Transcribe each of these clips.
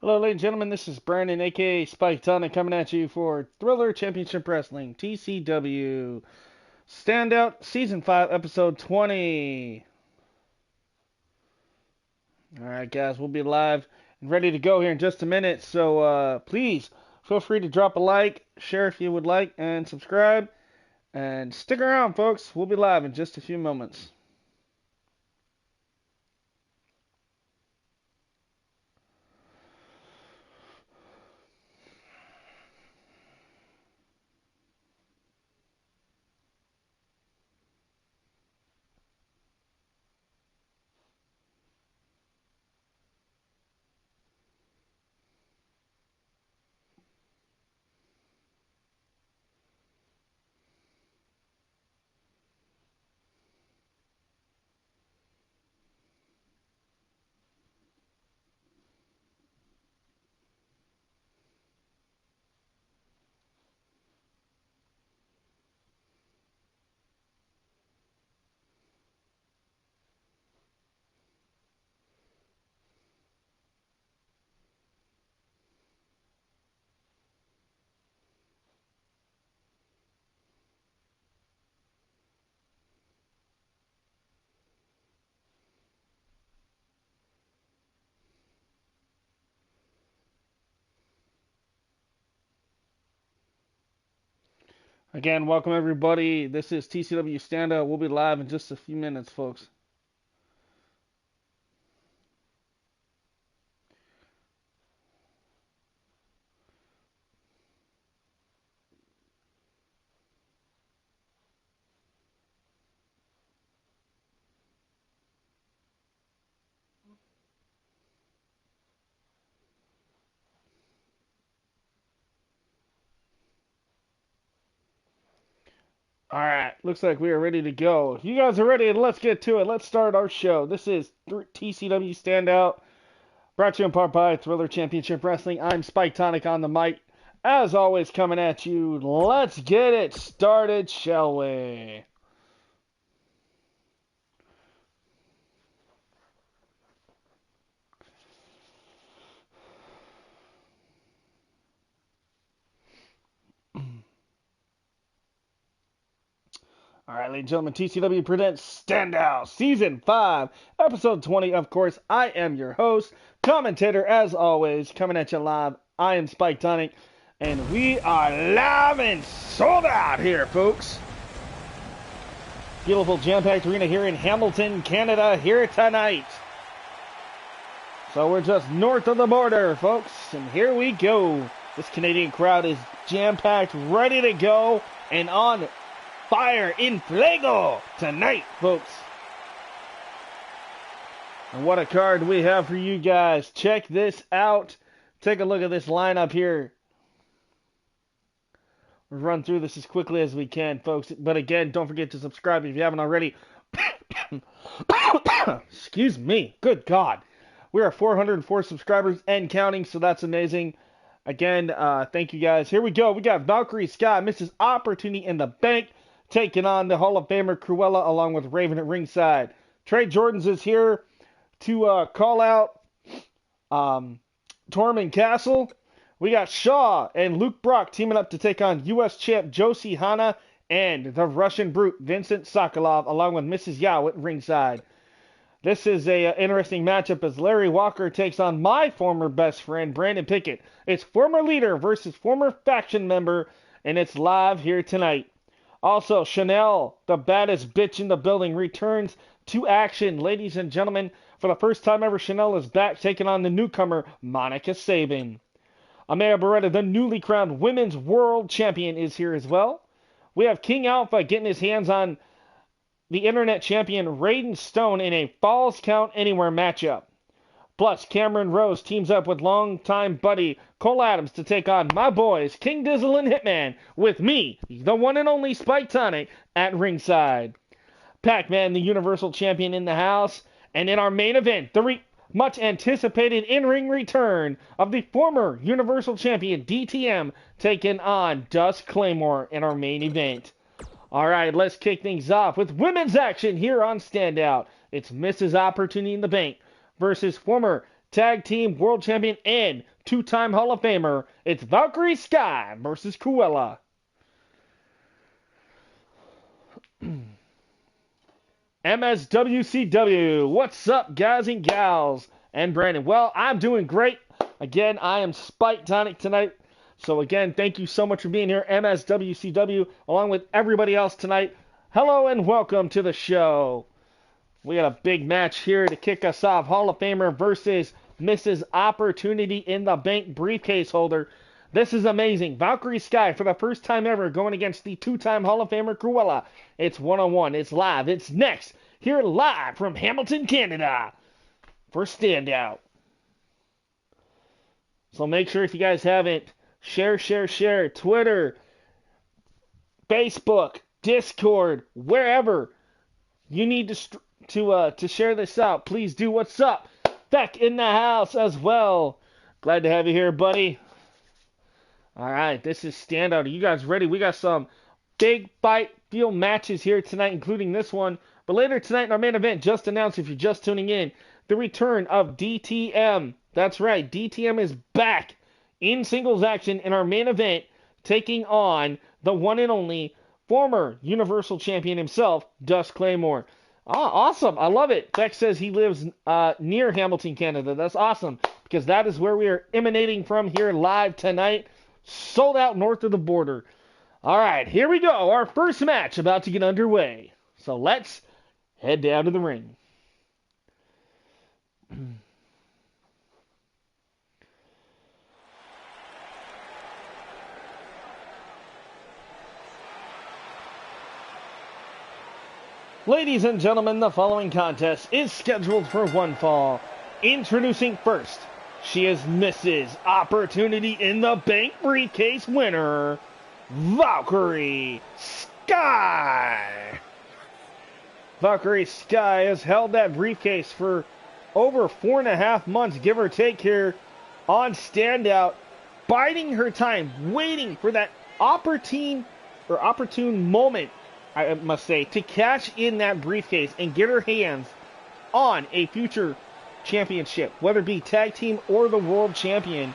Hello, ladies and gentlemen. This is Brandon, aka Spyke, coming at you for Thriller Championship Wrestling TCW Standout Season 5, Episode 20. Alright, guys, we'll be live and ready to go here in just a minute. So, please feel free to drop a like, share if you would like, and subscribe. And stick around, folks. We'll be live in just a few moments. Again, welcome everybody. This is TCW Standout. We'll be live in just a few minutes, folks. All right, looks like we are ready to go. If you guys are ready, let's get to it. Let's start our show. This is TCW Standout, brought to you in part by Thriller Championship Wrestling. I'm Spyke on the mic. As always, coming at you. Let's get it started, shall we? All right, ladies and gentlemen, TCW presents Standout Season 5, Episode 20. Of course, I am your host, commentator, as always, coming at you live. I am Spyke Tonic, and we are live and sold out here, folks. Beautiful jam-packed arena here in Hamilton, Canada, here tonight. So we're just north of the border, folks, and here we go. This Canadian crowd is jam-packed, ready to go, and on fire in fuego tonight, folks. And what a card we have for you guys. Check this out. Take a look at this lineup here. We'll run through this as quickly as we can, folks. But again, don't forget to subscribe if you haven't already. Excuse me. Good God. We are 404 subscribers and counting, so that's amazing. Again, thank you guys. Here we go. We got Valkyrie, Scott, Mrs. Opportunity in the bank, taking on the Hall of Famer Cruella along with Raven at ringside. Trey Jordans is here to call out Tormund Castle. We got Shaw and Luke Brock teaming up to take on U.S. champ Josie Hana and the Russian brute Vincent Sokolov along with Mrs. Yao at ringside. This is a interesting matchup as Larry Walker takes on my former best friend Brandon Pickett. It's former leader versus former faction member, and it's live here tonight. Also, Chanel, the baddest bitch in the building, returns to action. Ladies and gentlemen, for the first time ever, Chanel is back taking on the newcomer, Monica Sabin. Amaya Beretta, the newly crowned Women's World Champion, is here as well. We have King Alpha getting his hands on the Internet Champion, Raiden Stone, in a Falls Count Anywhere matchup. Plus, Cameron Rose teams up with longtime buddy Cole Adams to take on my boys, King Dizzle and Hitman, with me, the one and only Spyke Tonic, at ringside. Pac-Man, the Universal Champion, in the house. And in our main event, the much anticipated in-ring return of the former Universal Champion, DTM, taking on Dust Claymore in our main event. All right, let's kick things off with women's action here on Standout. It's Mrs. Opportunity in the Bank versus former Tag Team World Champion and two-time Hall of Famer. It's Valkyrie Sky versus Cruella. MSWCW, what's up, guys and gals? And Brandon. Well, I'm doing great. Again, I am Spyke Tonic tonight. So again, thank you so much for being here, MSWCW, along with everybody else tonight. Hello and welcome to the show. We got a big match here to kick us off. Hall of Famer versus Mrs. Opportunity in the Bank briefcase holder. This is amazing. Valkyrie Sky, for the first time ever, going against the two-time Hall of Famer Cruella. It's one-on-one. It's live. It's next. Here live from Hamilton, Canada for Standout. So make sure if you guys haven't, share, Twitter, Facebook, Discord, wherever you need to share this out. Please do. What's up? Beck in the house as well. Glad to have you here, buddy. All right, this is Standout. Are you guys ready? We got some big fight feel matches here tonight, including this one. But later tonight in our main event, just announced, if you're just tuning in, the return of DTM. That's right, DTM is back in singles action in our main event, taking on the one and only former Universal Champion himself, Dust Claymore. Awesome. I love it. Beck says he lives near Hamilton, Canada. That's awesome, because that is where we are emanating from here live tonight. Sold out north of the border. All right, here we go. Our first match about to get underway. So let's head down to the ring. Ladies and gentlemen, the following contest is scheduled for one fall. Introducing first, she is Mrs. Opportunity in the Bank briefcase winner, Valkyrie Sky. Valkyrie Sky has held that briefcase for over 4.5 months, give or take, here on Standout, biding her time, waiting for that opportune moment, I must say, to cash in that briefcase and get her hands on a future championship, whether it be tag team or the world champion.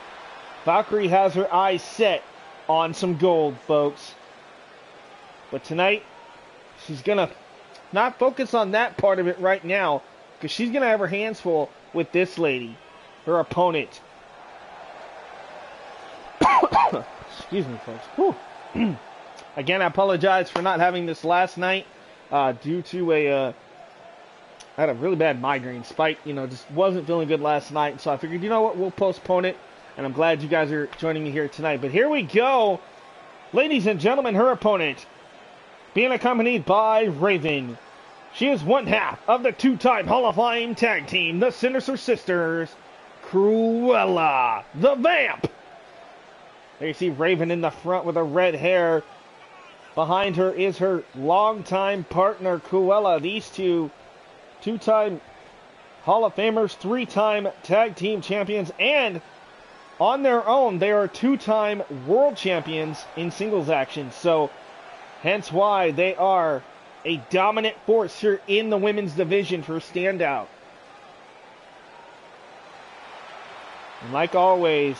Valkyrie has her eyes set on some gold, folks. But tonight, she's going to not focus on that part of it right now, because she's going to have her hands full with this lady, her opponent. Excuse me, folks. Again, I apologize for not having this last night due to I had a really bad migraine. Spike, just wasn't feeling good last night. So I figured, you know what, we'll postpone it. And I'm glad you guys are joining me here tonight. But here we go. Ladies and gentlemen, her opponent, being accompanied by Raven. She is one half of the two-time Hall of Fame tag team, the Sinister Sisters, Cruella, the Vamp. There you see Raven in the front with her red hair. Behind her is her longtime partner, Cruella. These two-time Hall of Famers, three-time tag team champions, and on their own, they are two-time world champions in singles action. So, hence why they are a dominant force here in the women's division for Standout. And like always,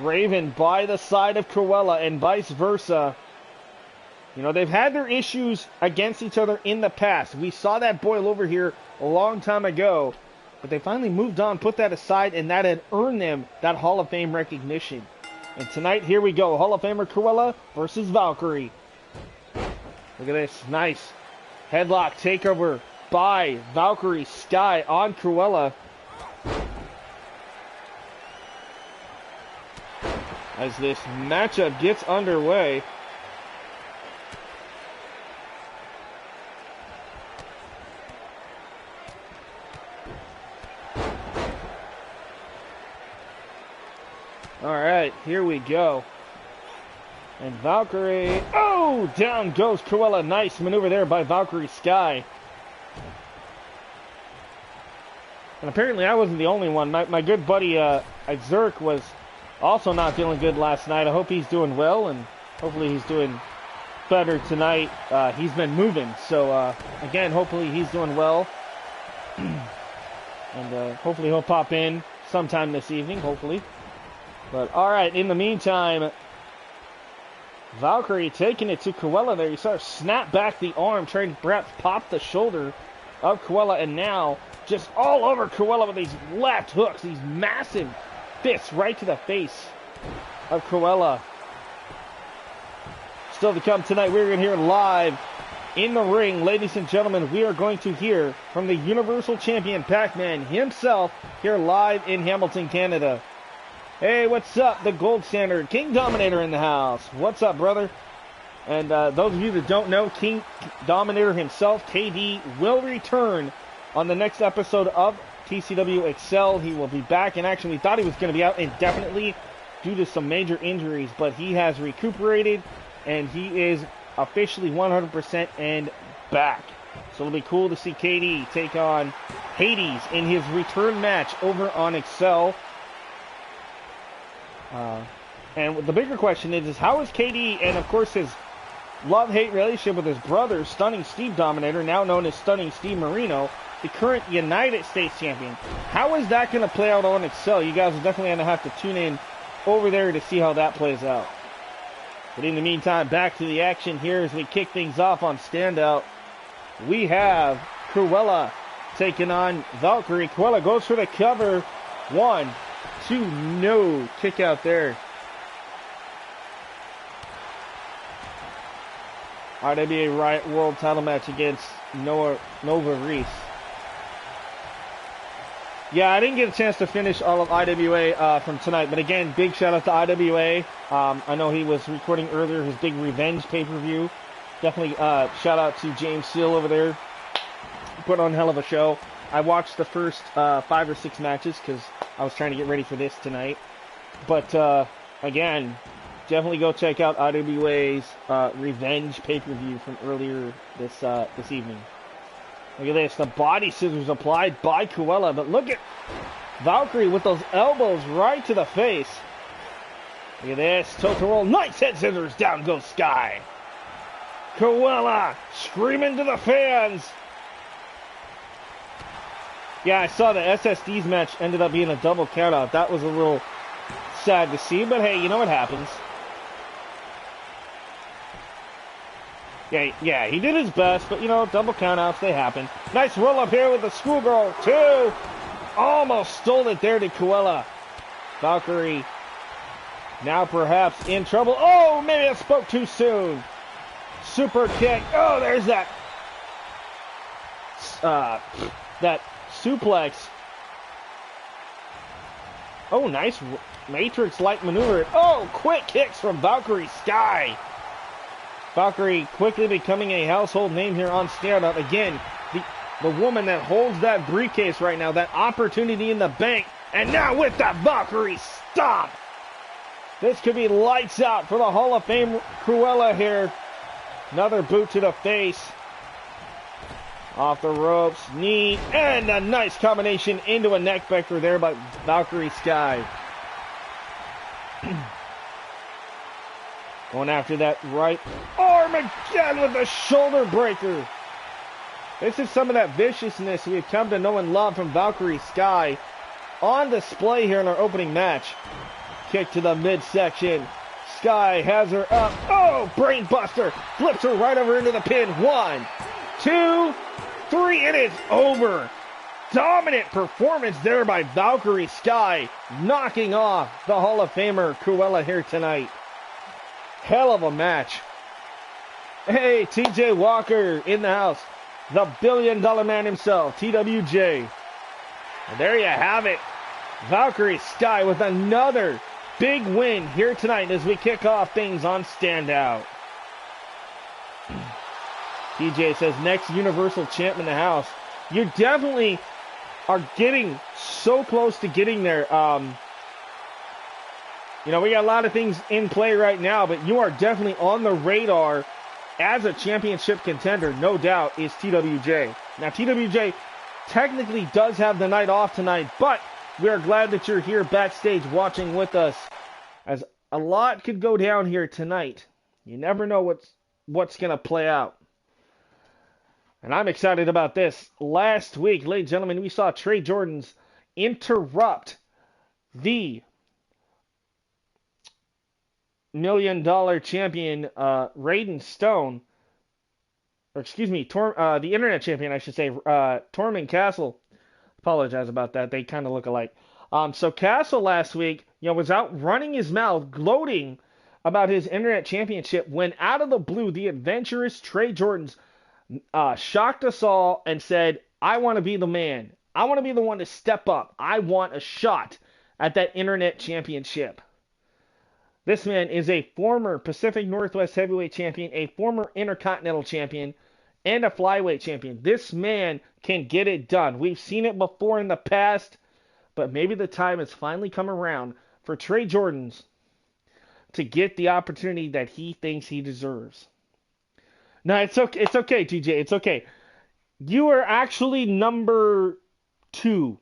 Raven by the side of Cruella and vice versa. They've had their issues against each other in the past. We saw that boil over here a long time ago. But they finally moved on, put that aside, and that had earned them that Hall of Fame recognition. And tonight, here we go. Hall of Famer Cruella versus Valkyrie. Look at this. Nice headlock takeover by Valkyrie Sky on Cruella. As this matchup gets underway. Alright, here we go. And Valkyrie, down goes Cruella. Nice maneuver there by Valkyrie Sky. And apparently I wasn't the only one. My good buddy Zerk was also not feeling good last night. I hope he's doing well, and hopefully he's doing better tonight. He's been moving, so again, hopefully he's doing well. And hopefully he'll pop in sometime this evening, hopefully. But, alright, in the meantime, Valkyrie taking it to Cruella there. You saw her snap back the arm, trying to perhaps pop the shoulder of Cruella, and now just all over Cruella with these left hooks, these massive fists right to the face of Cruella. Still to come tonight, we're going to hear live in the ring, ladies and gentlemen, we are going to hear from the Universal Champion Pac-Man himself here live in Hamilton, Canada. Hey, what's up? The Gold Standard, King Dominator in the house. What's up, brother? And those of you that don't know, King Dominator himself, KD, will return on the next episode of TCW Excel. He will be back in action. We thought he was going to be out indefinitely due to some major injuries, but he has recuperated, and he is officially 100% and back. So it'll be cool to see KD take on Hades in his return match over on Excel. And the bigger question is how is KD, and of course his love-hate relationship with his brother, Stunning Steve Dominator, now known as Stunning Steve Marino, the current United States Champion. How is that going to play out on Excel? You guys are definitely going to have to tune in over there to see how that plays out. But in the meantime, back to the action here as we kick things off on Standout. We have Cruella taking on Valkyrie. Cruella goes for the cover. 1, 2, no. Kick out there. RWA Riot World title match against Nova Reese. Yeah, I didn't get a chance to finish all of IWA from tonight, but again, big shout out to IWA. I know he was recording earlier his big Revenge pay-per-view. Definitely shout out to James Seal over there. Put on a hell of a show. I watched the first 5 or 6 matches because I was trying to get ready for this tonight. But again, definitely go check out IWA's Revenge pay-per-view from earlier this evening. Look at this, the body scissors applied by Cruella, but look at Valkyrie with those elbows right to the face. Look at this, tilt roll, nice head scissors, down goes Sky. Cruella screaming to the fans. Yeah, I saw the SSD's match ended up being a double countout. That was a little sad to see, but hey, you know what happens. Yeah, he did his best, but, you know, double countouts, they happen. Nice roll up here with the schoolgirl, 2. Almost stole it there to Cruella. Valkyrie now perhaps in trouble. Oh, maybe I spoke too soon. Super kick. Oh, there's that suplex. Oh, nice Matrix-like maneuver. Oh, quick kicks from Valkyrie Sky. Valkyrie quickly becoming a household name here on Standout. Again, the woman that holds that briefcase right now, that opportunity in the bank. And now with the Valkyrie stomp. This could be lights out for the Hall of Fame Cruella here. Another boot to the face. Off the ropes, knee, and a nice combination into a neckbreaker there by Valkyrie Sky. Going after that right arm again with a shoulder breaker. This is some of that viciousness we've come to know and love from Valkyrie Sky on display here in our opening match. Kick to the midsection. Sky has her up. Oh, brain buster. Flips her right over into the pin. 1, 2, 3. It is over. Dominant performance there by Valkyrie Sky, knocking off the Hall of Famer Cruella here tonight. Hell of a match. Hey, TJ Walker in the house. The $1 billion man himself, TWJ. And there you have it. Valkyrie Sky with another big win here tonight as we kick off things on Standout. TJ says, next Universal Champ in the house. You definitely are getting so close to getting there. You know, we got a lot of things in play right now, but you are definitely on the radar as a championship contender, no doubt, is TWJ. Now, TWJ technically does have the night off tonight, but we are glad that you're here backstage watching with us, as a lot could go down here tonight. You never know what's going to play out. And I'm excited about this. Last week, ladies and gentlemen, we saw Trey Jordans interrupt the $1 million champion, Raiden Stone, or excuse me, the internet champion, I should say, Tormund Castle. Apologize about that. They kind of look alike. So Castle last week, was out running his mouth, gloating about his internet championship, when out of the blue, the adventurous Trey Jordans shocked us all and said, I want to be the man. I want to be the one to step up. I want a shot at that internet championship. This man is a former Pacific Northwest heavyweight champion, a former Intercontinental champion, and a flyweight champion. This man can get it done. We've seen it before in the past, but maybe the time has finally come around for Trey Jordans to get the opportunity that he thinks he deserves. No, it's okay. It's okay, TJ. It's okay. You are actually number 2.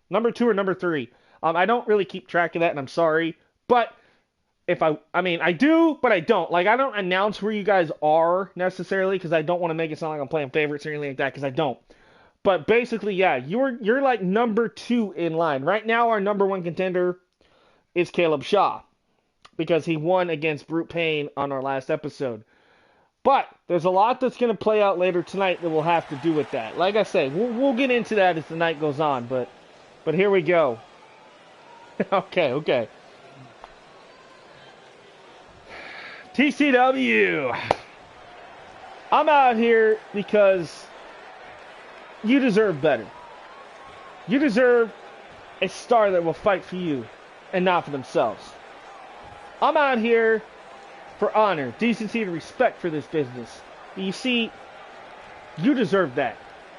Number 2 or number 3. I don't really keep track of that, and I'm sorry. But I do, but I don't. Like, I don't announce where you guys are necessarily, because I don't want to make it sound like I'm playing favorites or anything like that, because I don't. But basically, yeah, you're like number 2 in line. Right now, our number 1 contender is Caleb Shaw, because he won against Brute Pain on our last episode. But there's a lot that's going to play out later tonight that will have to do with that. Like I say, we'll get into that as the night goes on, but here we go. Okay. TCW. I'm out here because you deserve better. You deserve a star that will fight for you and not for themselves. I'm out here for honor, decency, and respect for this business. You see, you deserve that.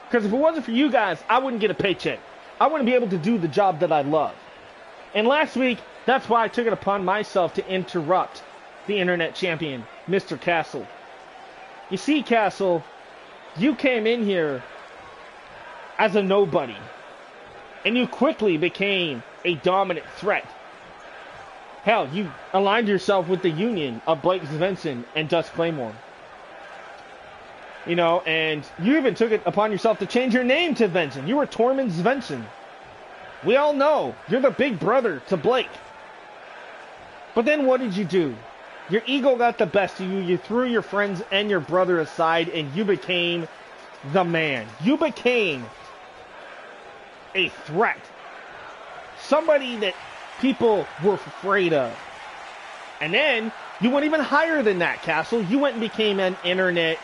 Because if it wasn't for you guys, I wouldn't get a paycheck. I wouldn't be able to do the job that I love. And last week, that's why I took it upon myself to interrupt the internet champion, Mr. Castle. You see, Castle, you came in here as a nobody. And you quickly became a dominant threat. Hell, you aligned yourself with the union of Blake Svensson and Dust Claymore. And you even took it upon yourself to change your name to Svensson. You were Tormund Svensson. We all know you're the big brother to Blake. But then what did you do? Your ego got the best of you. You threw your friends and your brother aside, and you became the man. You became a threat. Somebody that people were afraid of. And then you went even higher than that, Castle. You went and became an internet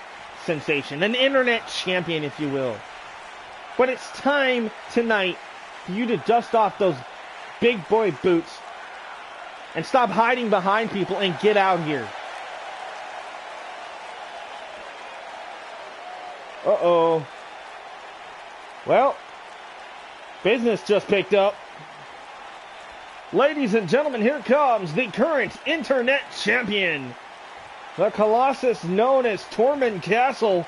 sensation, an internet champion, if you will. But it's time tonight for you to dust off those big boy boots and stop hiding behind people and get out here. Uh-oh. Well, business just picked up. Ladies and gentlemen, here comes the current internet champion, the Colossus known as Tormund Castle.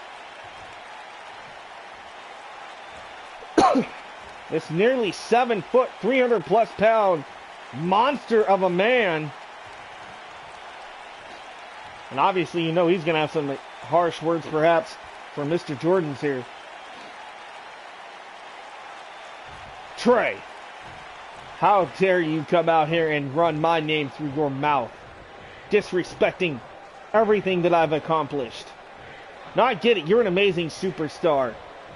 This nearly 7 foot, 300 plus pound monster of a man. And obviously, he's going to have some harsh words perhaps for Mr. Jordans here. Trey, how dare you come out here and run my name through your mouth, disrespecting everything that I've accomplished. Now, I get it. You're an amazing superstar,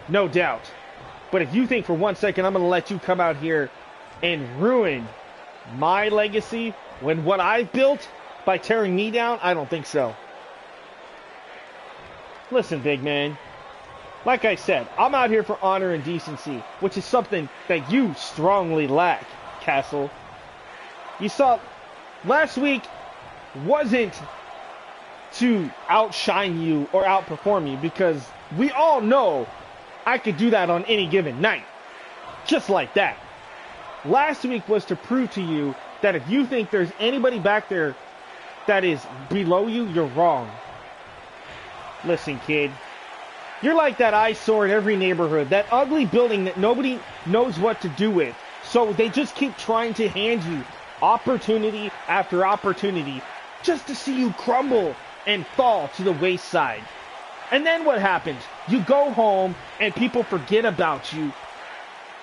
no doubt. But if you think for 1 second I'm going to let you come out here and ruin my legacy when what I've built by tearing me down, I don't think so. Listen, big man. Like I said, I'm out here for honor and decency, which is something that you strongly lack, Castle. You saw, last week wasn't to outshine you or outperform you, because we all know I could do that on any given night. Just like that. Last week was to prove to you that if you think there's anybody back there that is below you, you're wrong. Listen, kid. You're like that eyesore in every neighborhood, that ugly building that nobody knows what to do with. So they just keep trying to hand you opportunity after opportunity just to see you crumble and fall to the wayside. And then what happens? You go home and people forget about you.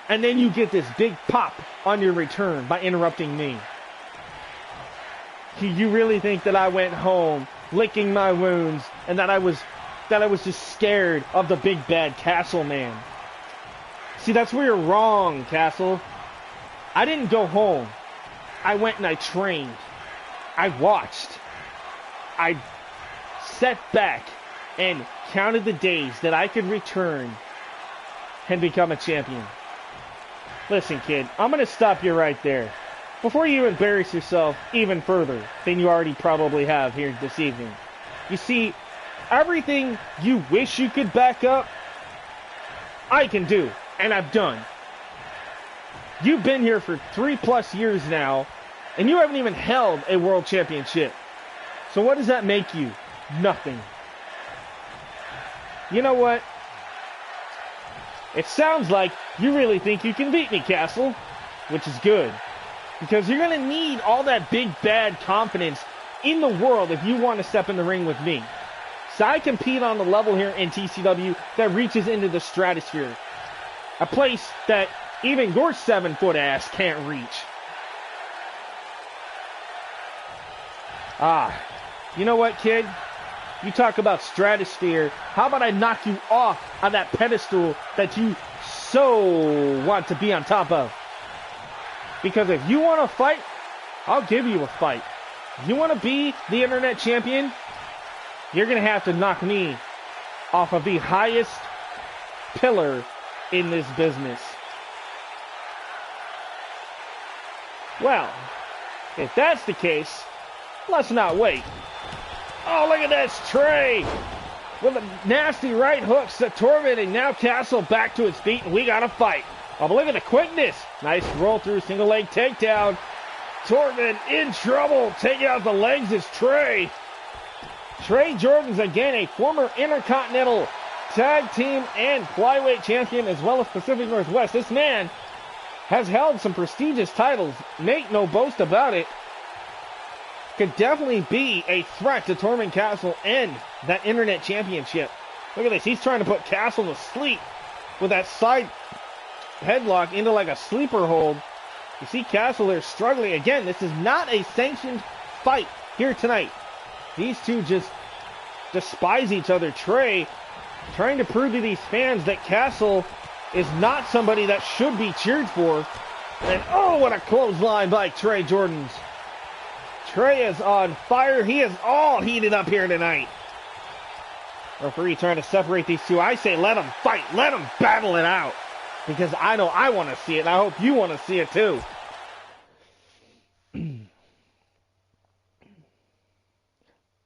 And then you get this big pop on your return by interrupting me. You really think that I went home licking my wounds and that I was just scared of the big bad Castle man? See, that's where you're wrong, Castle. I didn't go home. I went and I trained. I watched. I sat back and counted the days that I could return and become a champion. Listen, kid, I'm going to stop you right there. Before you embarrass yourself even further than you already probably have here this evening. You see, everything you wish you could back up, I can do, and I've done. You've been here for 3+ years now, and you haven't even held a world championship. So what does that make you? Nothing. You know what? It sounds like you really think you can beat me, Castle, which is good. Because you're going to need all that big, bad confidence in the world if you want to step in the ring with me. So I compete on the level here in TCW that reaches into the stratosphere. A place that even your 7-foot ass can't reach. You know what, kid? You talk about stratosphere. How about I knock you off of that pedestal that you so want to be on top of? Because if you want to fight, I'll give you a fight. If you want to be the internet champion, you're going to have to knock me off of the highest pillar in this business. Well, if that's the case, let's not wait. Oh, look at this. Trey with a nasty right hook, tormenting now Castle back to his feet, and we got to fight. Oh, but look at the quickness. Nice roll through, single leg takedown. Torment in trouble. Taking out the legs is Trey. Trey Jordan's again a former Intercontinental Tag Team and Flyweight Champion as well as Pacific Northwest. This man has held some prestigious titles. Make no boast about it. Could definitely be a threat to Torment Castle and that Internet Championship. Look at this. He's trying to put Castle to sleep with that side headlock into like a sleeper hold. You see Castle there struggling. Again, this is not a sanctioned fight here tonight. These two just despise each other. Trey trying to prove to these fans that Castle is not somebody that should be cheered for. And oh, what a clothesline by Trey Jordan's. Trey is on fire. He is all heated up here tonight. Referee trying to separate these two. I say let them fight. Let them battle it out. Because I know I want to see it, and I hope you want to see it too.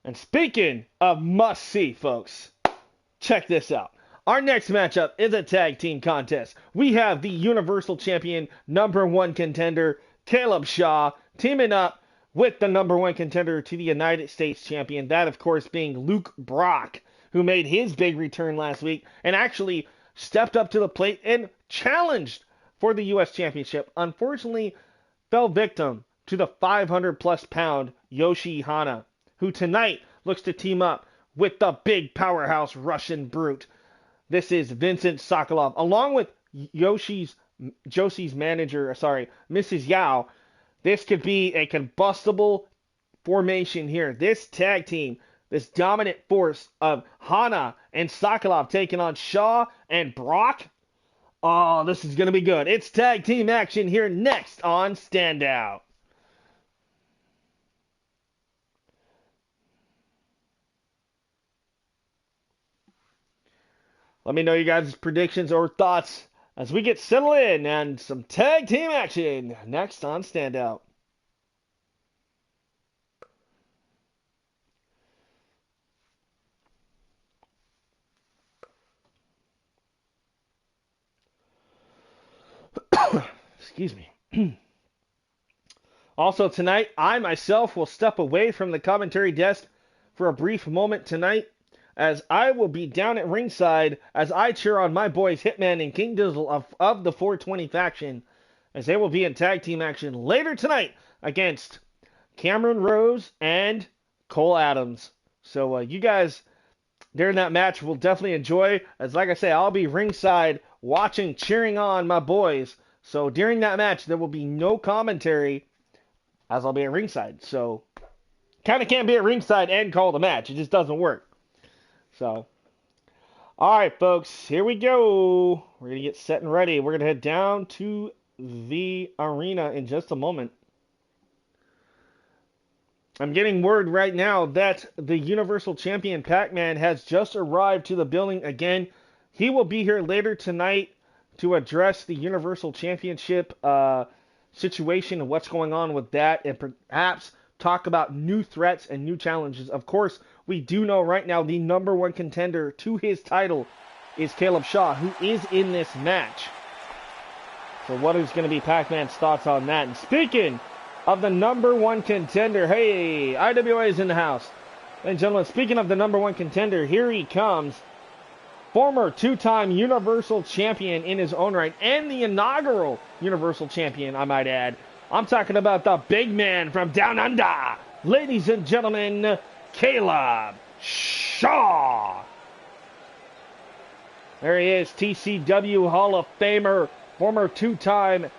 And speaking of must-see, folks, check this out. Our next matchup is a tag team contest. We have the Universal Champion #1 contender, Caleb Shaw, teaming up with the #1 contender to the United States Champion. That, of course, being Luke Brock, who made his big return last week and actually stepped up to the plate and challenged for the U.S. Championship. Unfortunately, fell victim to the 500-plus pound Yoshi Hana, who tonight looks to team up with the big powerhouse Russian brute. This is Vincent Sokolov, along with Josie's manager, Mrs. Yao. This could be a combustible formation here. This tag team, this dominant force of Hana and Sokolov taking on Shaw and Brock. Oh, this is going to be good. It's tag team action here next on Standout. Let me know you guys' predictions or thoughts as we get settled in and some tag team action next on Standout. Excuse me. Also tonight, I myself will step away from the commentary desk for a brief moment tonight, as I will be down at ringside as I cheer on my boys Hitman and King Dizzle of the 420 faction, as they will be in tag team action later tonight against Cameron Rose and Cole Adams. So you guys during that match will definitely enjoy, as like I say, I'll be ringside watching, cheering on my boys. So during that match, there will be no commentary as I'll be at ringside. So kind of can't be at ringside and call the match. It just doesn't work. So, all right, folks, here we go. We're going to get set and ready. We're going to head down to the arena in just a moment. I'm getting word right now that the Universal Champion Pac-Man has just arrived to the building again. He will be here later tonight to address the Universal Championship situation and what's going on with that, and perhaps talk about new threats and new challenges. Of course, we do know right now the number one contender to his title is Caleb Shaw, who is in this match. So what is going to be Pac-Man's thoughts on that? And speaking of the number one contender, hey, IWA is in the house. Ladies and gentlemen, speaking of the number one contender, here he comes. Former two-time Universal Champion in his own right, and the inaugural Universal Champion, I might add. I'm talking about the big man from down under. Ladies and gentlemen, Caleb Shaw. There he is, TCW Hall of Famer, former two-time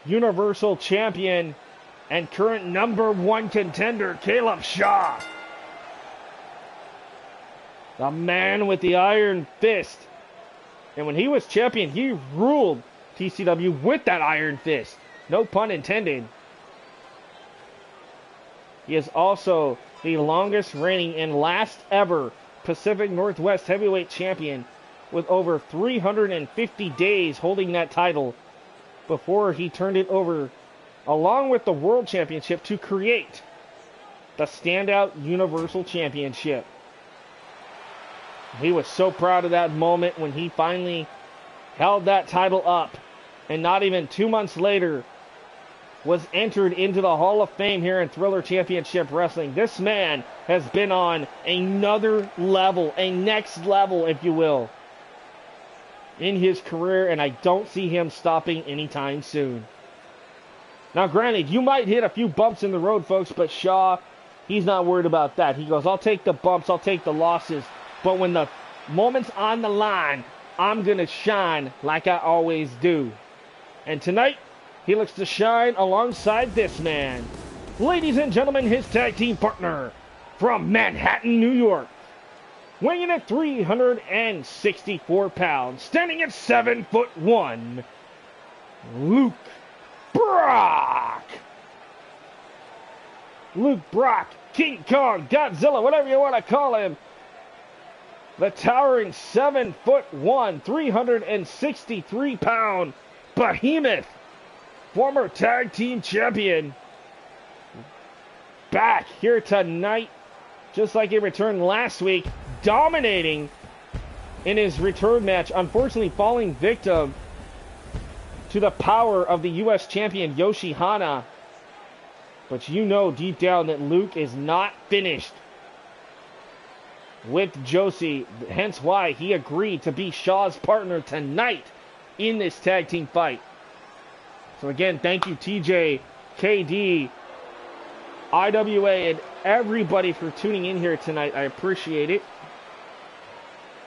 Universal Champion, and current number one contender, Caleb Shaw. The man with the iron fist. And when he was champion, he ruled TCW with that iron fist. No pun intended. He is also the longest reigning and last ever Pacific Northwest Heavyweight Champion, with over 350 days holding that title before he turned it over along with the World Championship to create the Standout Universal Championship. He was so proud of that moment when he finally held that title up, and not even 2 months later was entered into the Hall of Fame here in Thriller Championship Wrestling. This man has been on another level, a next level, if you will, in his career, and I don't see him stopping anytime soon. Now, granted, you might hit a few bumps in the road, folks, but Shaw, he's not worried about that. He goes, I'll take the bumps, I'll take the losses, but when the moment's on the line, I'm going to shine like I always do. And tonight, he looks to shine alongside this man. Ladies and gentlemen, his tag team partner from Manhattan, New York, weighing in at 364 pounds, standing at 7'1", Luke Brock. Luke Brock, King Kong, Godzilla, whatever you want to call him. The towering 7'1", 363-pound behemoth, former tag team champion, back here tonight, just like he returned last week, dominating in his return match, unfortunately falling victim to the power of the U.S. champion Yoshi Hana. But you know deep down that Luke is not finished with Josie, hence why he agreed to be Shaw's partner tonight in this tag team fight. So again, thank you TJ, KD, IWA, and everybody for tuning in here tonight. I appreciate it.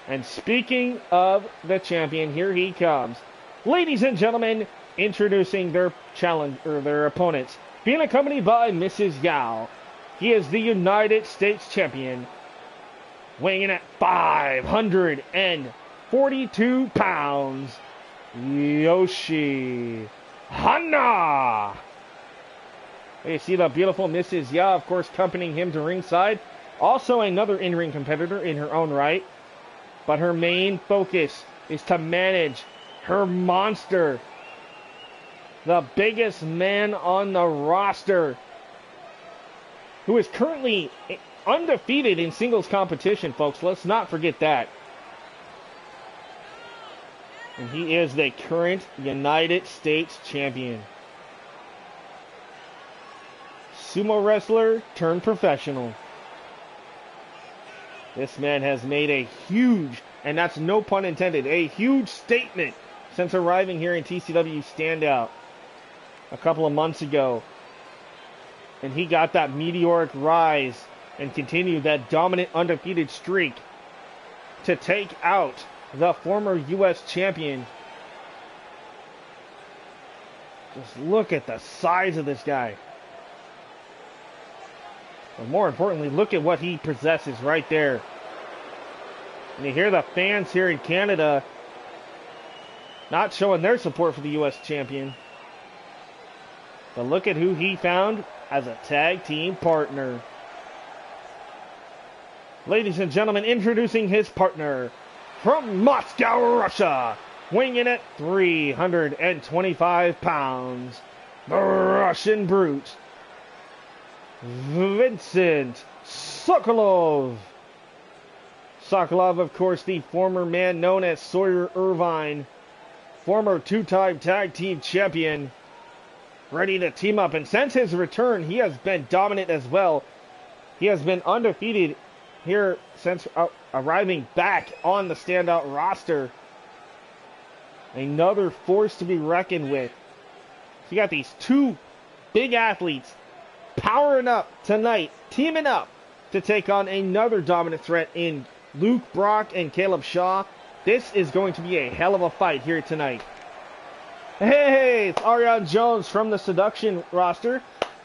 And speaking of the champion, here he comes. Ladies and gentlemen, introducing their their opponents, being accompanied by Mrs. Yao. He is the United States champion, weighing in at 542 pounds, Yoshi Hana. You see the beautiful Mrs. Yao, of course, accompanying him to ringside. Also another in-ring competitor in her own right. But her main focus is to manage her monster, the biggest man on the roster, who is currently undefeated in singles competition, folks. Let's not forget that. And he is the current United States champion. Sumo wrestler turned professional. This man has made a huge, and that's no pun intended, a huge statement since arriving here in TCW Standout a couple of months ago. And he got that meteoric rise and continued that dominant undefeated streak to take out the former U.S. champion. Just look at the size of this guy. But more importantly, look at what he possesses right there. And you hear the fans here in Canada not showing their support for the U.S. champion. But look at who he found as a tag team partner. Ladies and gentlemen, introducing his partner from Moscow, Russia, weighing in at 325 pounds, the Russian Brute, Vincent Sokolov. Sokolov, of course, the former man known as Sawyer Irvine, former two-time tag team champion, ready to team up. And since his return, he has been dominant as well. He has been undefeated here since arriving back on the Standout roster. Another force to be reckoned with. So you got these two big athletes powering up tonight, teaming up to take on another dominant threat in Luke Brock and Caleb Shaw. This is going to be a hell of a fight here tonight. Hey, it's Ariane Jones from the Seduction roster.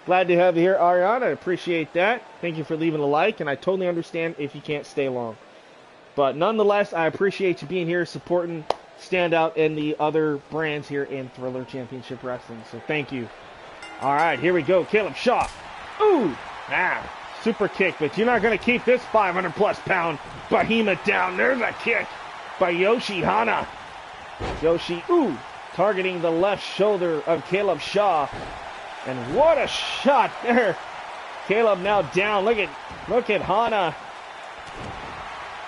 Glad to have you here, Ariane. I appreciate that. Thank you for leaving a like, and I totally understand if you can't stay long. But nonetheless, I appreciate you being here, supporting Standout and the other brands here in Thriller Championship Wrestling. So thank you. All right, here we go. Caleb Shaw. Ooh, super kick, but you're not going to keep this 500-plus pound behemoth down. There's a kick by Yoshi Hana. Yoshi, targeting the left shoulder of Caleb Shaw. And what a shot there. Caleb now down. Look at Hana.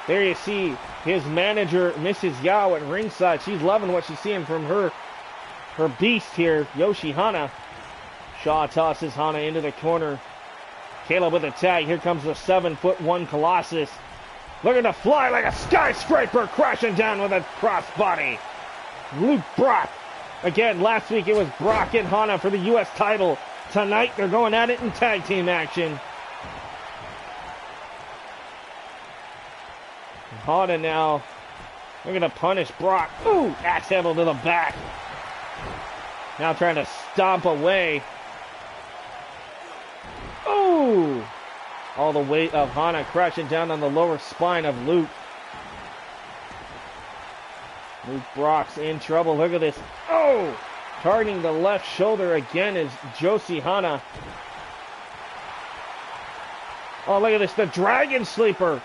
There you see his manager, Mrs. Yao, at ringside. She's loving what she's seeing from her beast here, Yoshi Hana. Shaw tosses Hana into the corner. Caleb with a tag. Here comes the 7'1" Colossus. Looking to fly like a skyscraper, crashing down with a crossbody. Luke Brock. Again, last week it was Brock and Hana for the U.S. title. Tonight they're going at it in tag team action. Hana now looking to punish Brock. Axe handle to the back. Now trying to stomp away. All the weight of Hana crashing down on the lower spine of Luke. Luke Brock's in trouble. Look at this. Targeting the left shoulder again is Josie Hana. Look at this. The Dragon Sleeper.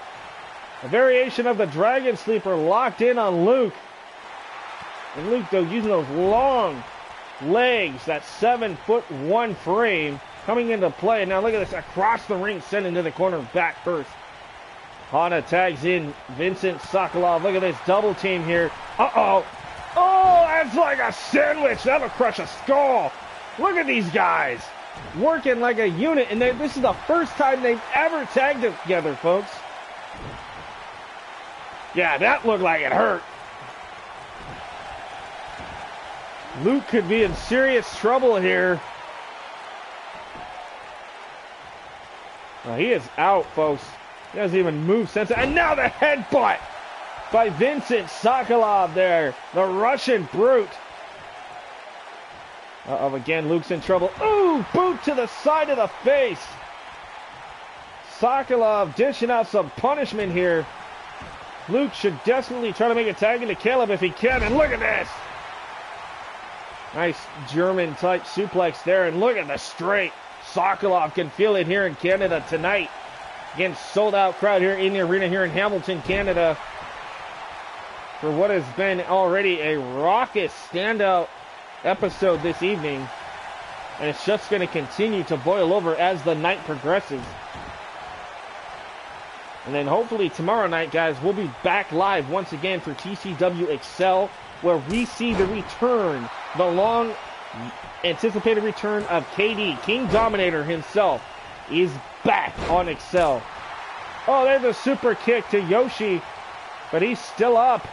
A variation of the Dragon Sleeper locked in on Luke. And Luke, though, using those long legs, that 7'1" frame coming into play. Now look at this. Across the ring, sent into the corner back first. Hana tags in Vincent Sokolov. Look at this double team here. That's like a sandwich. That'll crush a skull. Look at these guys working like a unit. And this is the first time they've ever tagged together, folks. Yeah, that looked like it hurt. Luke could be in serious trouble here. He is out, folks. He doesn't even move since. And now the headbutt by Vincent Sokolov there. The Russian Brute. Again, Luke's in trouble. Boot to the side of the face. Sokolov dishing out some punishment here. Luke should desperately try to make a tag into Caleb if he can. And look at this. Nice German-type suplex there. And look at the straight. Sokolov can feel it here in Canada tonight. Again, sold-out crowd here in the arena here in Hamilton, Canada, for what has been already a raucous Standout episode this evening. And it's just going to continue to boil over as the night progresses. And then hopefully tomorrow night, guys, we'll be back live once again for TCW Excel, where we see the return, the long-anticipated return of KD, King Dominator himself, is back on Excel. There's a super kick to Yoshi, but he's still up.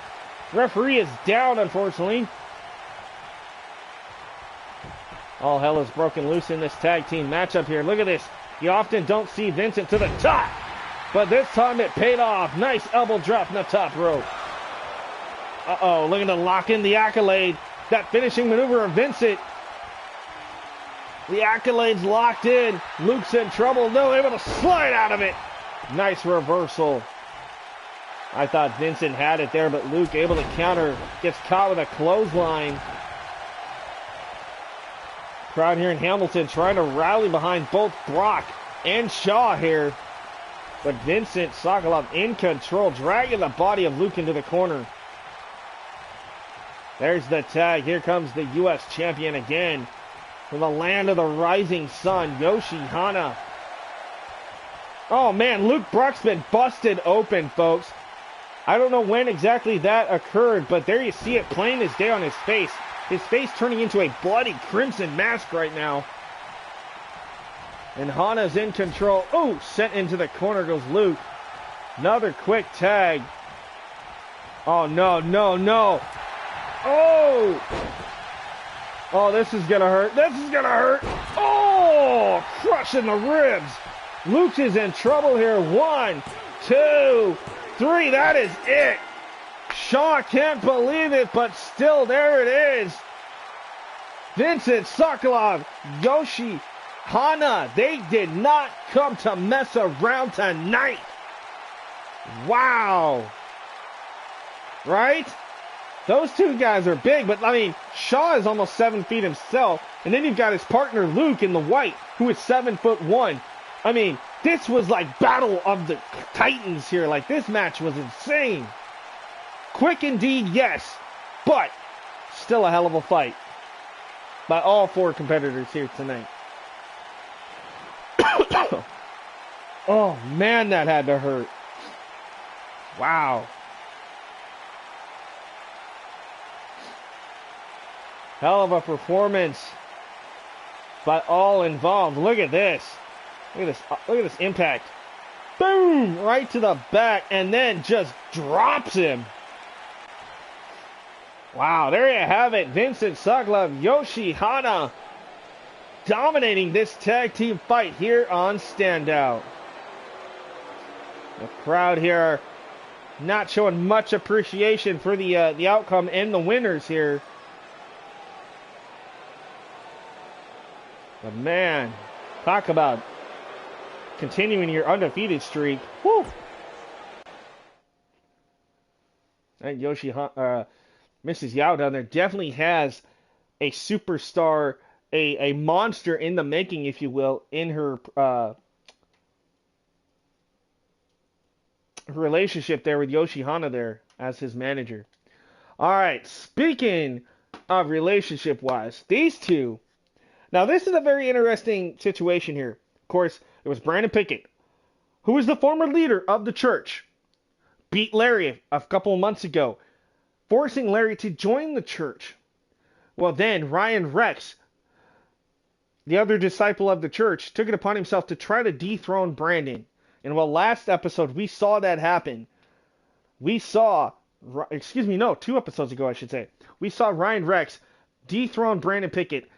Referee is down, unfortunately. All hell is broken loose in this tag team matchup here. Look at this. You often don't see Vincent to the top, but this time it paid off. Nice elbow drop in the top rope. Uh-oh, looking to lock in the Accolade. That finishing maneuver of Vincent. The Accolade's locked in. Luke's in trouble. No, able to slide out of it. Nice reversal. I thought Vincent had it there, but Luke able to counter. Gets caught with a clothesline. Crowd here in Hamilton trying to rally behind both Brock and Shaw here. But Vincent Sokolov in control, dragging the body of Luke into the corner. There's the tag. Here comes the U.S. champion again. From the land of the rising sun, Yoshi Hana. Oh man, Luke Brock's been busted open, folks. I don't know when exactly that occurred, but there you see it plain as day on his face. His face turning into a bloody crimson mask right now. And Hana's in control. Oh, sent into the corner goes Luke. Another quick tag. Oh, no, no, no. Oh! Oh, this is going to hurt. This is going to hurt. Oh! Crushing the ribs. Luke is in trouble here. 1, 2, 3. That is it. Shaw can't believe it, but still there it is. Vincent Sokolov, Yoshi Hana, they did not come to mess around tonight. Wow. Right? Those two guys are big, but I mean, Shaw is almost 7 feet himself, and then you've got his partner Luke in the white, who is 7'1". I mean, this was like Battle of the Titans here. Like, this match was insane. Quick indeed, yes, but still a hell of a fight by all 4 competitors here tonight. Oh, man, that had to hurt. Wow. Hell of a performance by all involved. Look at this. Look at this impact. Boom! Right to the back, and then just drops him. Wow, there you have it. Vincent Sokolov, Yoshi Hana dominating this tag team fight here on Standout. The crowd here are not showing much appreciation for the outcome and the winners here. But man, talk about continuing your undefeated streak. Woo! And Yoshi, Mrs. Yao down there definitely has a superstar, a monster in the making, if you will, in her relationship there with Yoshi Hana there as his manager. All right, speaking of relationship-wise, these two. Now, this is a very interesting situation here. Of course, it was Brandon Pickett, who was the former leader of the church, beat Larry a couple of months ago, forcing Larry to join the church. Well, then Ryan Rex, the other disciple of the church, took it upon himself to try to dethrone Brandon. And well, last episode, we saw that happen. We saw, 2 episodes ago, I should say, we saw Ryan Rex dethrone Brandon Pickett,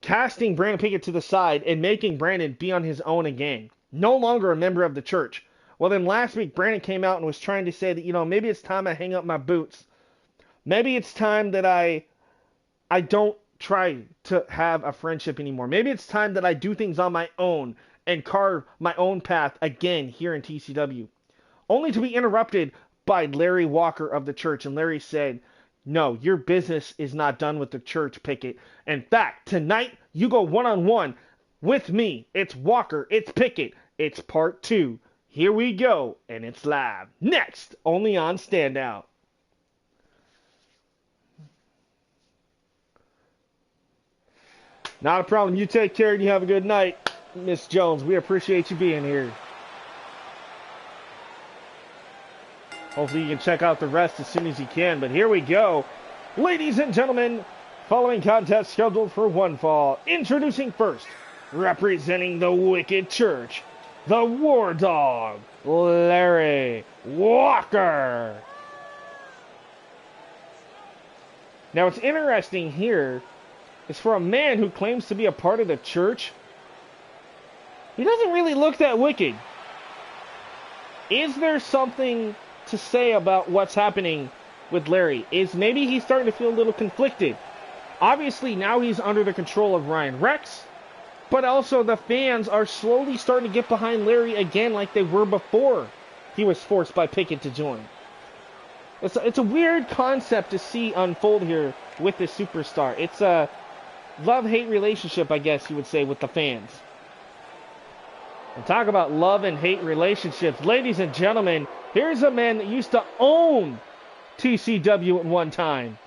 casting Brandon Pickett to the side and making Brandon be on his own again. No longer a member of the church. Well, then last week, Brandon came out and was trying to say that, maybe it's time I hang up my boots. Maybe it's time that I don't try to have a friendship anymore. Maybe it's time that I do things on my own and carve my own path again here in TCW. Only to be interrupted by Larry Walker of the church. And Larry said, no, your business is not done with the church, Pickett. In fact, tonight, you go one-on-one with me. It's Walker, it's Pickett, it's part 2. Here we go, and it's live. Next, only on Standout. Not a problem. You take care and you have a good night, Miss Jones. We appreciate you being here. Hopefully you can check out the rest as soon as you can. But here we go. Ladies and gentlemen, following contest scheduled for one fall. Introducing first, representing the Wicked Church, the War Dog, Larry Walker. Now what's interesting here is for a man who claims to be a part of the church, he doesn't really look that wicked. Is there something to say about what's happening with Larry is maybe he's starting to feel a little conflicted. Obviously, now he's under the control of Ryan Rex, but also the fans are slowly starting to get behind Larry again like they were before he was forced by Pickett to join. It's a weird concept to see unfold here with this superstar. It's a love-hate relationship, I guess you would say, with the fans. And talk about love and hate relationships. Ladies and gentlemen, here's a man that used to own TCW at one time.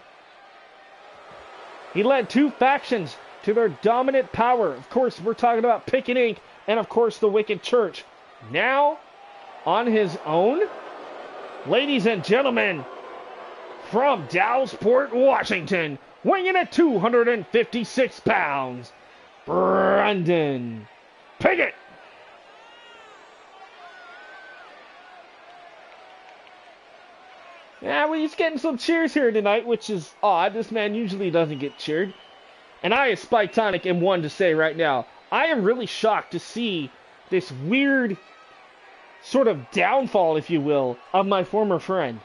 He led two factions to their dominant power. Of course, we're talking about Pickett Inc. and, of course, the Wicked Church. Now, on his own, ladies and gentlemen, from Dallasport, Washington, weighing at 256 pounds, Brendan Pickett. Yeah, well, he's getting some cheers here tonight, which is odd. This man usually doesn't get cheered. And I, as Spyke Tonic, am one to say right now, I am really shocked to see this weird sort of downfall, if you will, of my former friend.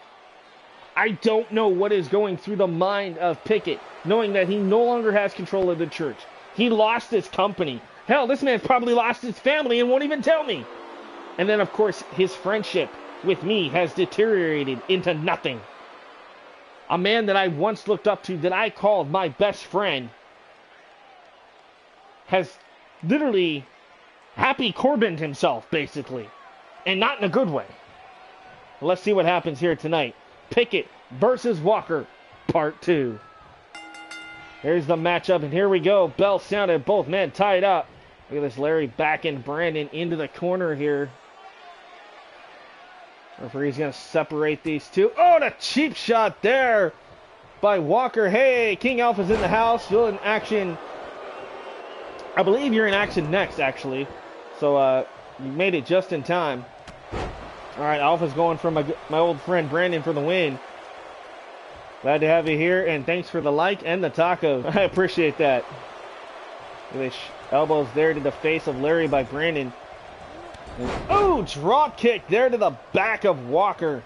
I don't know what is going through the mind of Pickett, knowing that he no longer has control of the church. He lost his company. Hell, this man's probably lost his family and won't even tell me. And then, of course, his friendship with me has deteriorated into nothing. A man that I once looked up to, that I called my best friend, has literally Happy Corbined himself, basically. And not in a good way. Let's see what happens here tonight. Pickett versus Walker, Part 2. Here's the matchup, and here we go. Bell sounded, both men tied up. Look at this, Larry backing Brandon into the corner here. Referee's going to separate these two. Oh, the cheap shot there by Walker. Hey, King Alpha's in the house. You're in action. I believe you're in action next, actually. So, you made it just in time. All right, Alpha's going for my old friend Brandon for the win. Glad to have you here, and thanks for the like and the taco. I appreciate that. Look at this, elbows there to the face of Larry by Brandon. Oh, drop kick there to the back of Walker.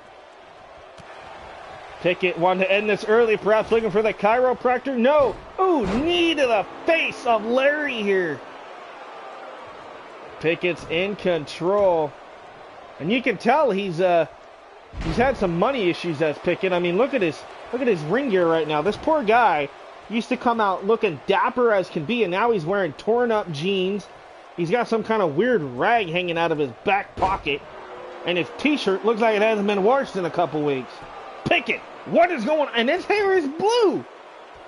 Pickett wanted to end this early, perhaps looking for the chiropractor. No. Oh, knee to the face of Larry here. Pickett's in control. And you can tell he's had some money issues as Pickett. I mean, look at his ring gear right now. This poor guy used to come out looking dapper as can be, and now he's wearing torn up jeans. He's got some kind of weird rag hanging out of his back pocket. And his t-shirt looks like it hasn't been washed in a couple weeks. Pickett, what is going on? And his hair is blue.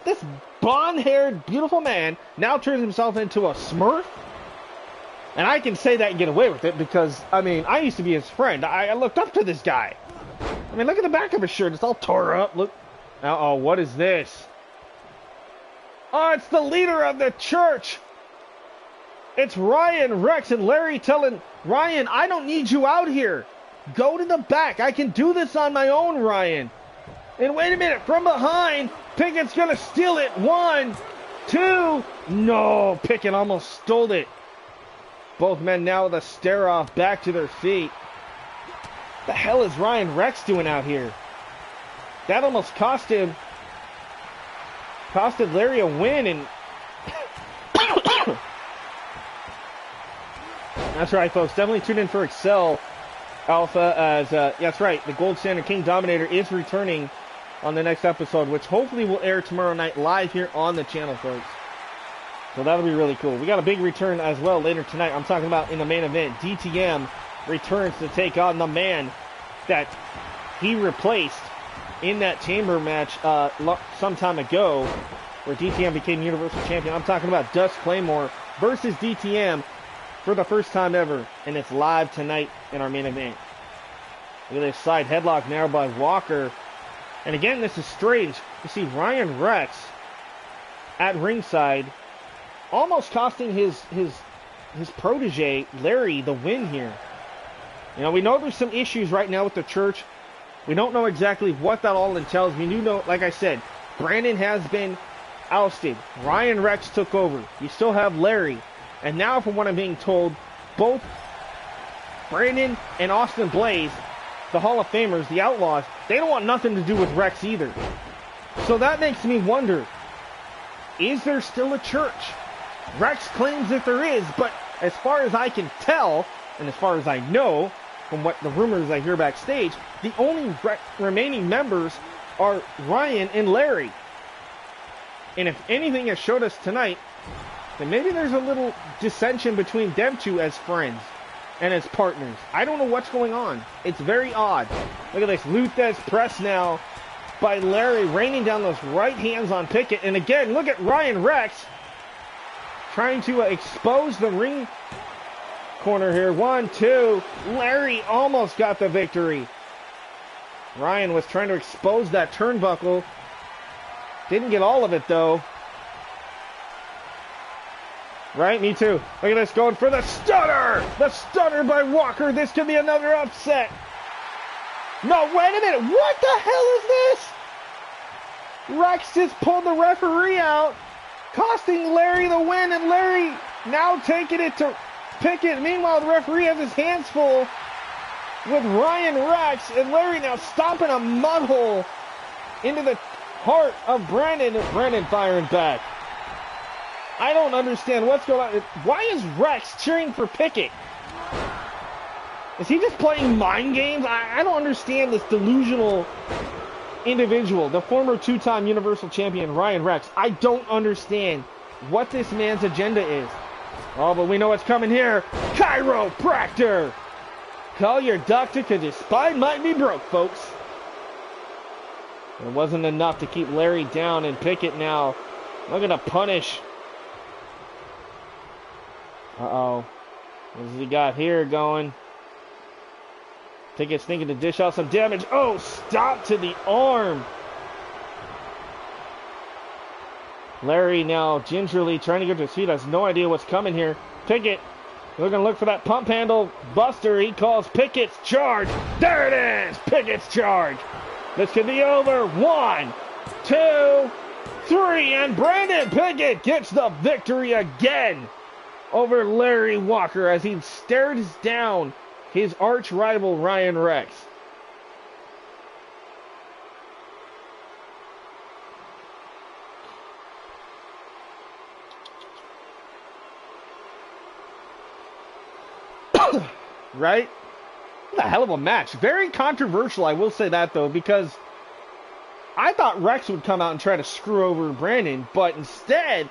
This blonde-haired, beautiful man now turns himself into a Smurf. And I can say that and get away with it because, I mean, I used to be his friend. I looked up to this guy. I mean, look at the back of his shirt. It's all tore up. Look. Uh-oh, what is this? Oh, it's the leader of the church. It's Ryan Rex and Larry telling Ryan, I don't need you out here. Go to the back. I can do this on my own, Ryan. And wait a minute. From behind, Pickett's going to steal it. 1, 2. No, Pickett almost stole it. Both men now with a stare-off back to their feet. The hell is Ryan Rex doing out here? That almost costed Larry a win, and that's right, folks. Definitely tune in for Excel Alpha as, that's right, the Gold Standard King Dominator is returning on the next episode, which hopefully will air tomorrow night live here on the channel, folks. So that'll be really cool. We got a big return as well later tonight. I'm talking about in the main event. DTM returns to take on the man that he replaced in that chamber match some time ago where DTM became Universal Champion. I'm talking about Dust Claymore versus DTM for the first time ever. And it's live tonight in our main event. Look at this side headlock now by Walker. And again, this is strange. You see Ryan Rex at ringside, almost costing his protege, Larry, the win here. You know, we know there's some issues right now with the church. We don't know exactly what that all entails. We do know, like I said, Brandon has been ousted. Ryan Rex took over. You still have Larry. And now, from what I'm being told, both Brandon and Austin Blaze, the Hall of Famers, the Outlaws, they don't want nothing to do with Rex either. So that makes me wonder, is there still a church? Rex claims that there is, but as far as I can tell, and as far as I know, from what the rumors I hear backstage, the only remaining members are Ryan and Larry. And if anything has showed us tonight, then maybe there's a little dissension between them two as friends and as partners. I don't know what's going on. It's very odd. Look at this. Luthez press now by Larry, raining down those right hands on Pickett. And again, look at Ryan Rex trying to expose the ring corner here. 1, 2. Larry almost got the victory. Ryan was trying to expose that turnbuckle. Didn't get all of it, though. Right? Me too. Look at this, going for the stunner! The stunner by Walker. This could be another upset. No, wait a minute. What the hell is this? Rex just pulled the referee out, costing Larry the win, and Larry now taking it to Pickett. Meanwhile, the referee has his hands full with Ryan Rex, and Larry now stomping a mud hole into the heart of Brandon. Brandon firing back. I don't understand what's going on. Why is Rex cheering for Pickett? Is he just playing mind games? I don't understand this delusional individual, the former two-time Universal Champion Ryan Rex. I don't understand what this man's agenda is. Oh, but we know what's coming here. Chiropractor! Call your doctor because your spine might be broke, folks. It wasn't enough to keep Larry down, and Pickett now looking to punish. Uh-oh. What has he got here going? Pickett's thinking to dish out some damage. Oh, stop to the arm. Larry now gingerly trying to get to his feet. Has no idea what's coming here. Pickett looking to look for that pump handle buster. He calls Pickett's charge. There it is. Pickett's charge. This could be over. 1, 2, 3. And Brandon Pickett gets the victory again over Larry Walker as he stares down his arch rival Ryan Rex. Right? What a hell of a match. Very controversial, I will say that, though, because I thought Rex would come out and try to screw over Brandon, but instead,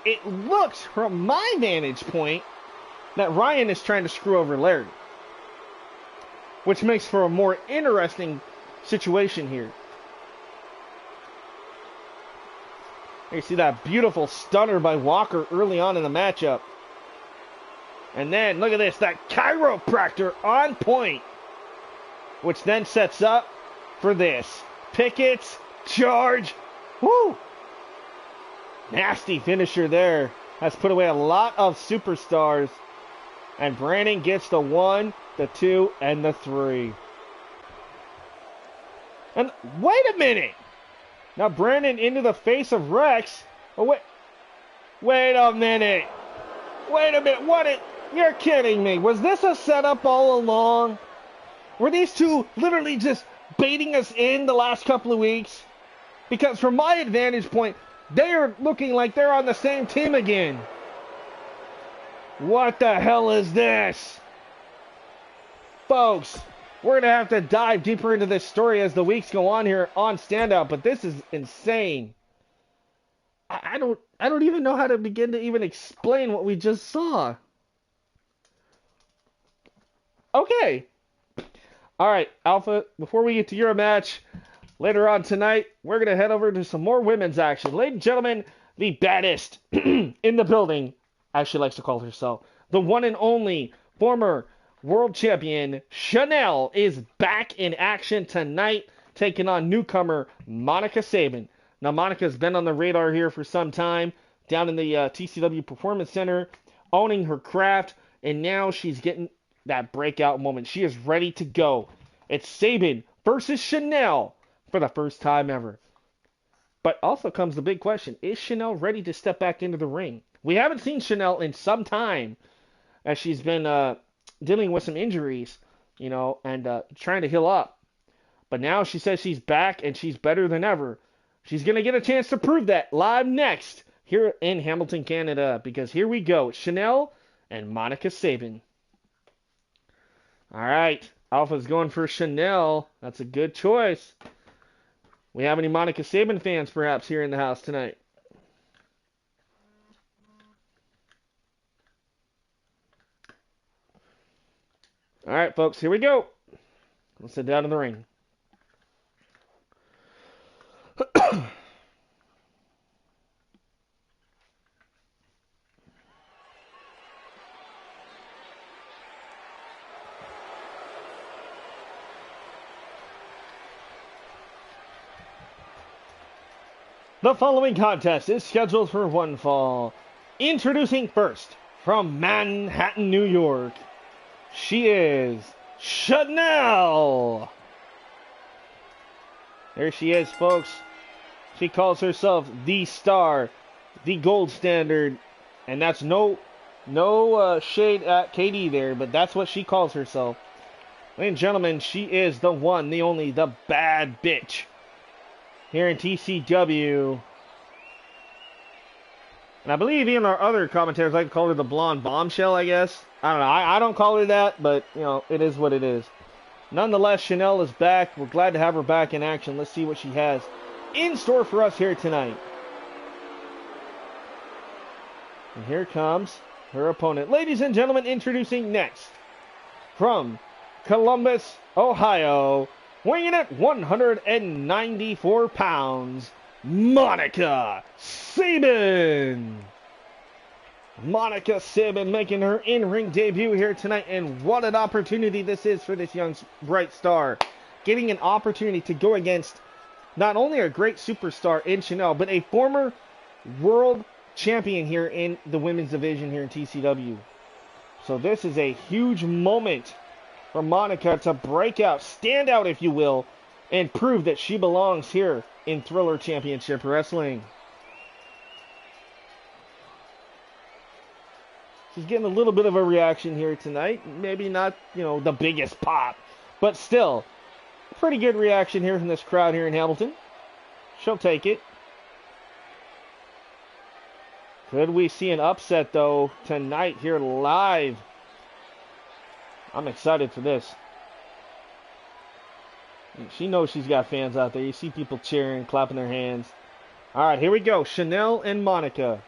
it looks, from my vantage point, that Ryan is trying to screw over Larry, which makes for a more interesting situation here. You see that beautiful stunner by Walker early on in the matchup. And then, look at this, that chiropractor on point, which then sets up for this. Pickett's charge. Woo! Nasty finisher there. Has put away a lot of superstars. And Brandon gets the 1, the 2, and the 3. And wait a minute. Now Brandon into the face of Rex. Oh, wait a minute. Wait a minute. You're kidding me. Was this a setup all along? Were these two literally just baiting us in the last couple of weeks? Because from my vantage point, they are looking like they're on the same team again. What the hell is this? Folks, we're going to have to dive deeper into this story as the weeks go on here on Standout, but this is insane. I don't even know how to begin to even explain what we just saw. Okay. All right, Alpha, before we get to your match later on tonight, we're going to head over to some more women's action. Ladies and gentlemen, the baddest in the building, as she likes to call herself, the one and only former world champion Chanel is back in action tonight, taking on newcomer Monica Sabin. Now, Monica's been on the radar here for some time, down in the TCW Performance Center, owning her craft, and now she's getting that breakout moment. She is ready to go. It's Sabin versus Chanel for the first time ever. But also comes the big question, is Chanel ready to step back into the ring? We haven't seen Chanel in some time, as she's been dealing with some injuries. you know, and trying to heal up. But now she says she's back and she's better than ever. She's going to get a chance to prove that live next here in Hamilton, Canada. Because here we go. Chanel and Monica Sabin. All right. Alpha's going for Chanel. That's a good choice. We have any Monica Sabin fans perhaps here in the house tonight? All right, folks. Here we go. Let's head down to the ring. The following contest is scheduled for one fall. Introducing first, from Manhattan, New York, she is Chanel. There she is, folks. She calls herself the star, the gold standard, and that's no shade at KD there, but that's what she calls herself. Ladies and gentlemen, she is the one, the only, the bad bitch here in TCW. And I believe even our other commentators like to call her the blonde bombshell, I guess. I don't know. I don't call her that, but, you know, it is what it is. Nonetheless, Chanel is back. We're glad to have her back in action. Let's see what she has in store for us here tonight. And here comes her opponent. Ladies and gentlemen, introducing next, from Columbus, Ohio, weighing at 194 pounds, Monica Sabin. Monica Sabin making her in-ring debut here tonight, and what an opportunity this is for this young bright star. Getting an opportunity to go against not only a great superstar in Chanel, but a former world champion here in the women's division here in TCW. So this is a huge moment for Monica to break out, stand out if you will, and prove that she belongs here in Thriller Championship Wrestling. She's getting a little bit of a reaction here tonight. Maybe not, you know, the biggest pop, but still, pretty good reaction here from this crowd here in Hamilton. She'll take it. Could we see an upset, though, tonight here live? I'm excited for this. She knows she's got fans out there. You see people cheering, clapping their hands. All right, here we go. Chanel and Monica.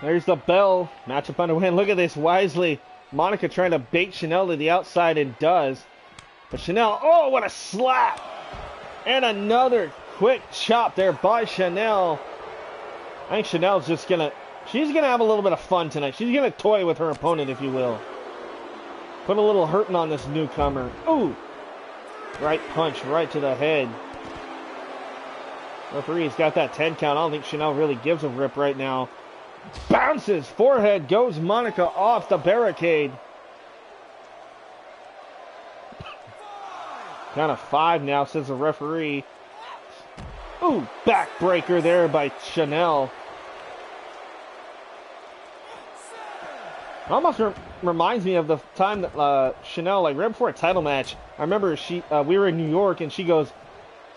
There's the bell. Matchup underway. Look at this. Wisely, Monica trying to bait Chanel to the outside, and does. But Chanel, oh, what a slap. And another quick chop there by Chanel. I think Chanel's just going to... She's going to have a little bit of fun tonight. She's going to toy with her opponent, if you will. Put a little hurting on this newcomer. Ooh. Right punch right to the head. Referee's got that 10 count. I don't think Chanel really gives a rip right now. Bounces. Forehead goes Monica off the barricade. Count of 5 now, says the referee. Ooh, backbreaker there by Chanel. It almost reminds me of the time that Chanel, like right before a title match, I remember we were in New York, and she goes,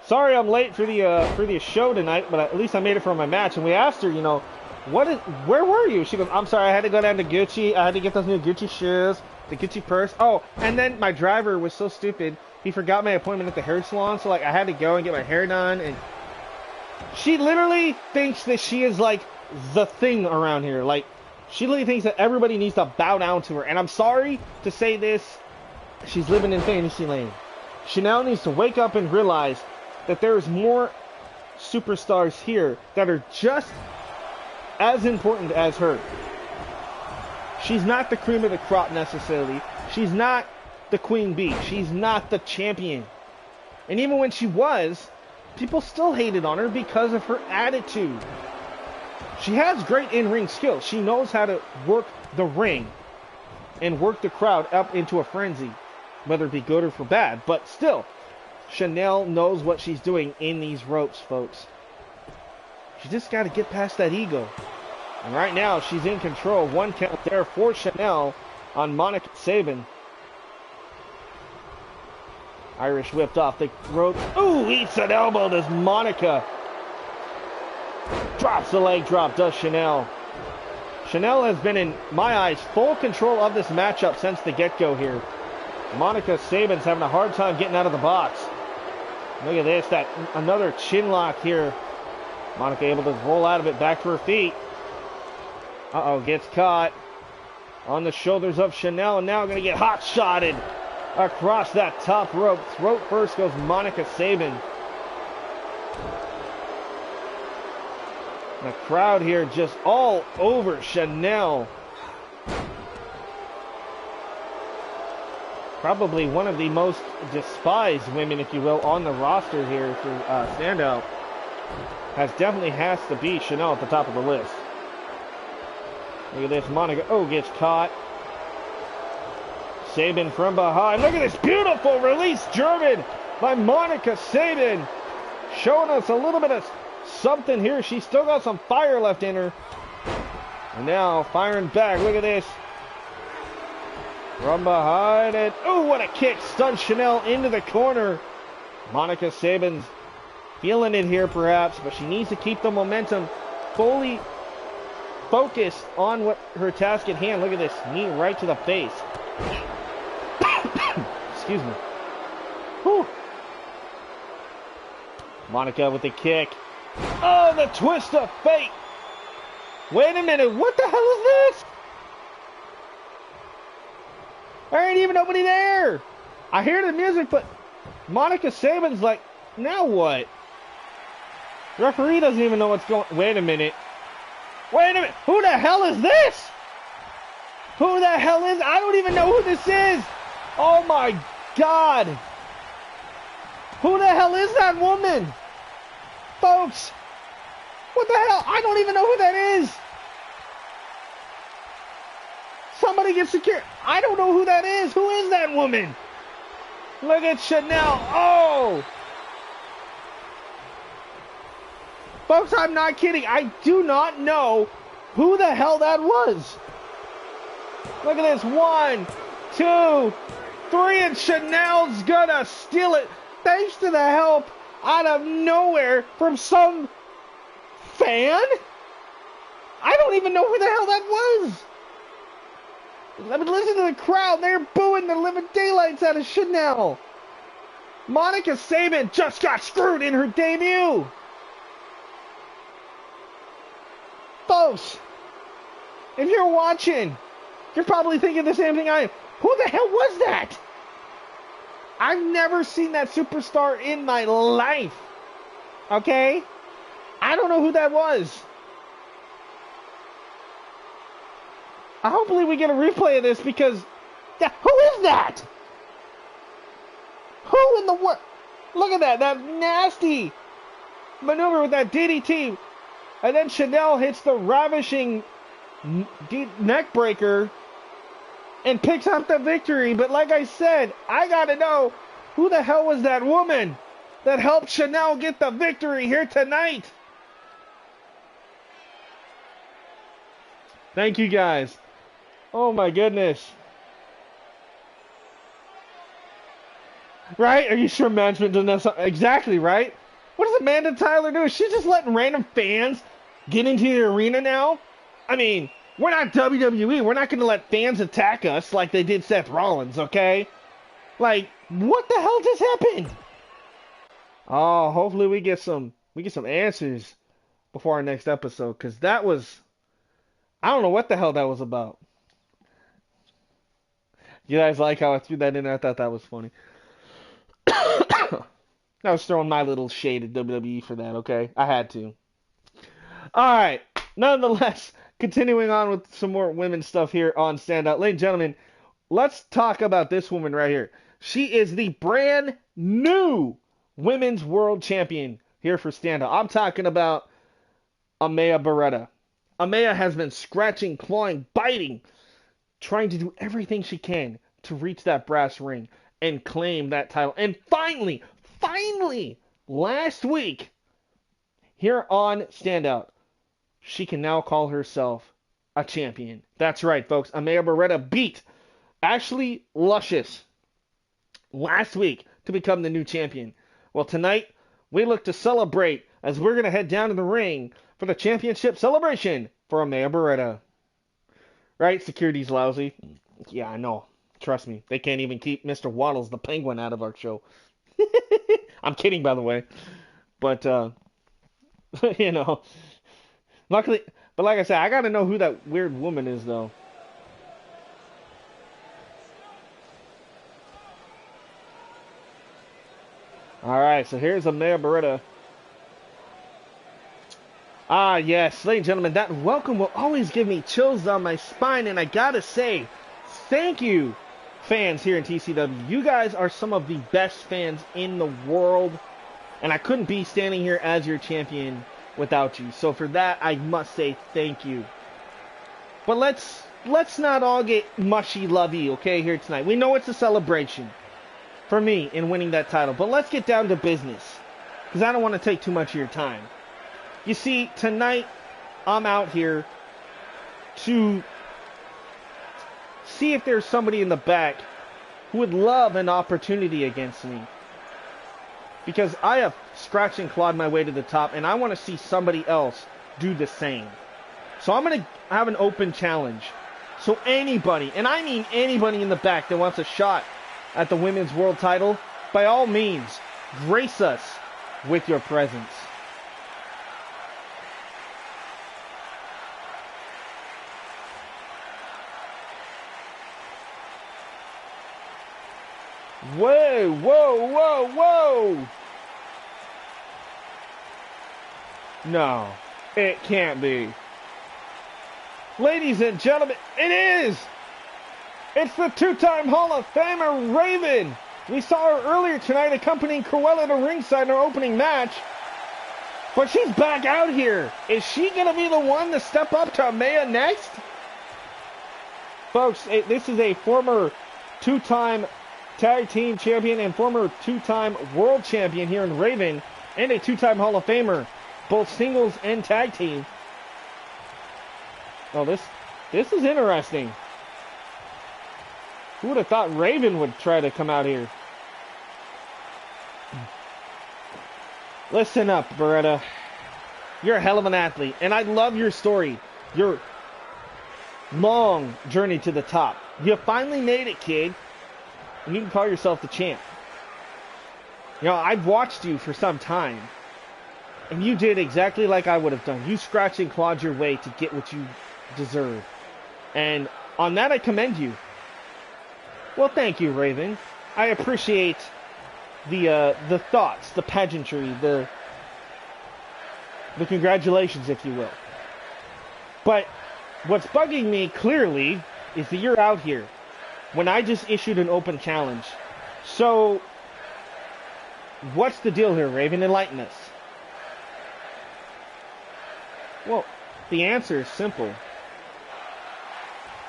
"Sorry, I'm late for the show tonight, but at least I made it for my match." And we asked her, you know, where were you? She goes, "I'm sorry, I had to go down to Gucci. I had to get those new Gucci shoes, the Gucci purse. Oh, and then my driver was so stupid, he forgot my appointment at the hair salon, so like I had to go and get my hair done." And she literally thinks that she is like the thing around here, like. She literally thinks that everybody needs to bow down to her. And I'm sorry to say this, she's living in fantasy land. Chanel needs to wake up and realize that there's more superstars here that are just as important as her. She's not the cream of the crop necessarily. She's not the queen bee. She's not the champion. And even when she was, people still hated on her because of her attitude. She has great in-ring skills. She knows how to work the ring and work the crowd up into a frenzy, whether it be good or for bad. But still, Chanel knows what she's doing in these ropes, folks. She just got to get past that ego. And right now, she's in control. 1 count there for Chanel. on Monica Sabin. Irish whipped off the rope. Ooh, eats an elbow, does Monica. Drops the leg drop, does Chanel. Chanel has been, in my eyes, full control of this matchup since the get-go here. Monica Sabin's having a hard time getting out of the box. Look at this, another chin lock here. Monica able to roll out of it, back to her feet. Uh-oh, gets caught on the shoulders of Chanel, and now going to get hot-shotted across that top rope. Throat first goes Monica Sabin. The crowd here just all over Chanel. Probably one of the most despised women, if you will, on the roster here for Standout. Definitely has to be Chanel at the top of the list. Look at this, Monica, gets caught. Sabin from behind. Look at this beautiful release German by Monica Sabin. Showing us a little bit of something here. She's still got some fire left in her. And now firing back. Look at this. From behind it. Oh, what a kick. Stunned Chanel into the corner. Monica Sabin's feeling it here perhaps, but she needs to keep the momentum fully focused on what her task at hand. Look at this. Knee right to the face. Excuse me. Whew. Monica with the kick. Oh, the twist of fate. Wait a minute. What the hell is this? There ain't even nobody there. I hear the music, but Monica Sabin's like, now what? Referee doesn't even know what's going on. Wait a minute. Wait a minute. Who the hell is this? Who the hell is? I don't even know who this is. Oh my God. Who the hell is that woman? Folks. What the hell? I don't even know who that is. Somebody get secure. I don't know who that is. Who is that woman? Look at Chanel. Oh. Folks, I'm not kidding. I do not know who the hell that was. Look at this. 1, 2, 3, and Chanel's gonna steal it. Thanks to the help out of nowhere from some fan? I don't even know who the hell that was. I mean, listen to the crowd. They're booing the living daylights out of Chanel. Monica Sabin just got screwed in her debut. Folks, if you're watching, you're probably thinking the same thing I am. Who the hell was that? I've never seen that superstar in my life. Okay? I don't know who that was. Hopefully we get a replay of this because who is that? Who in the world? Look at that. That nasty maneuver with that DDT. And then Chanel hits the ravishing neck breaker and picks up the victory. But like I said, I got to know who the hell was that woman that helped Chanel get the victory here tonight. Thank you guys. Oh my goodness. Right? Are you sure management doesn't have something? Exactly, right? What does Amanda Tyler do? Is she just letting random fans get into the arena now? I mean, we're not WWE. We're not going to let fans attack us like they did Seth Rollins, okay? Like, what the hell just happened? Oh, hopefully we get some answers before our next episode, because that was, I don't know what the hell that was about. You guys like how I threw that in there? I thought that was funny. I was throwing my little shade at WWE for that, okay? I had to. Alright, nonetheless, continuing on with some more women's stuff here on Standout. Ladies and gentlemen, let's talk about this woman right here. She is the brand new Women's World Champion here for Standout. I'm talking about Amaya Beretta. Amaya has been scratching, clawing, biting, trying to do everything she can to reach that brass ring and claim that title. And finally, last week, here on Standout, she can now call herself a champion. That's right, folks. Amaya Beretta beat Ashley Luscious last week to become the new champion. Well, tonight we look to celebrate as we're going to head down to the ring for the championship celebration for Amaya Beretta. Right? Security's lousy. Yeah, I know. Trust me. They can't even keep Mr. Waddles the Penguin out of our show. I'm kidding, by the way. But, you know. Luckily, but like I said, I got to know who that weird woman is, though. Alright, so here's Amaya Beretta. Ah, yes, ladies and gentlemen, that welcome will always give me chills down my spine, and I gotta say, thank you, fans here in TCW. You guys are some of the best fans in the world, and I couldn't be standing here as your champion without you. So for that, I must say thank you. But let's not all get mushy-lovey, okay, here tonight. We know it's a celebration for me in winning that title, but let's get down to business, because I don't want to take too much of your time. You see, tonight, I'm out here to see if there's somebody in the back who would love an opportunity against me. Because I have scratched and clawed my way to the top, and I want to see somebody else do the same. So I'm going to have an open challenge. So anybody, and I mean anybody in the back that wants a shot at the women's world title, by all means, grace us with your presence. Whoa, whoa, whoa, whoa! No, it can't be. Ladies and gentlemen, it is! It's the two-time Hall of Famer, Raven! We saw her earlier tonight accompanying Cruella to ringside in her opening match. But she's back out here. Is she going to be the one to step up to Amaya next? Folks, this is a former two-time tag team champion and former two-time world champion here in Raven, and a two-time Hall of Famer, both singles and tag team. Oh, this is interesting. Who would have thought Raven would try to come out here? Listen up, Beretta. You're a hell of an athlete, and I love your story. Your long journey to the top. You finally made it, kid. And you can call yourself the champ. You know, I've watched you for some time. And you did exactly like I would have done. You scratched and clawed your way to get what you deserve. And on that, I commend you. Well, thank you, Raven. I appreciate the thoughts, the pageantry, the congratulations, if you will. But what's bugging me clearly is that you're out here when I just issued an open challenge. So, what's the deal here, Raven? Enlighten us. Well, the answer is simple.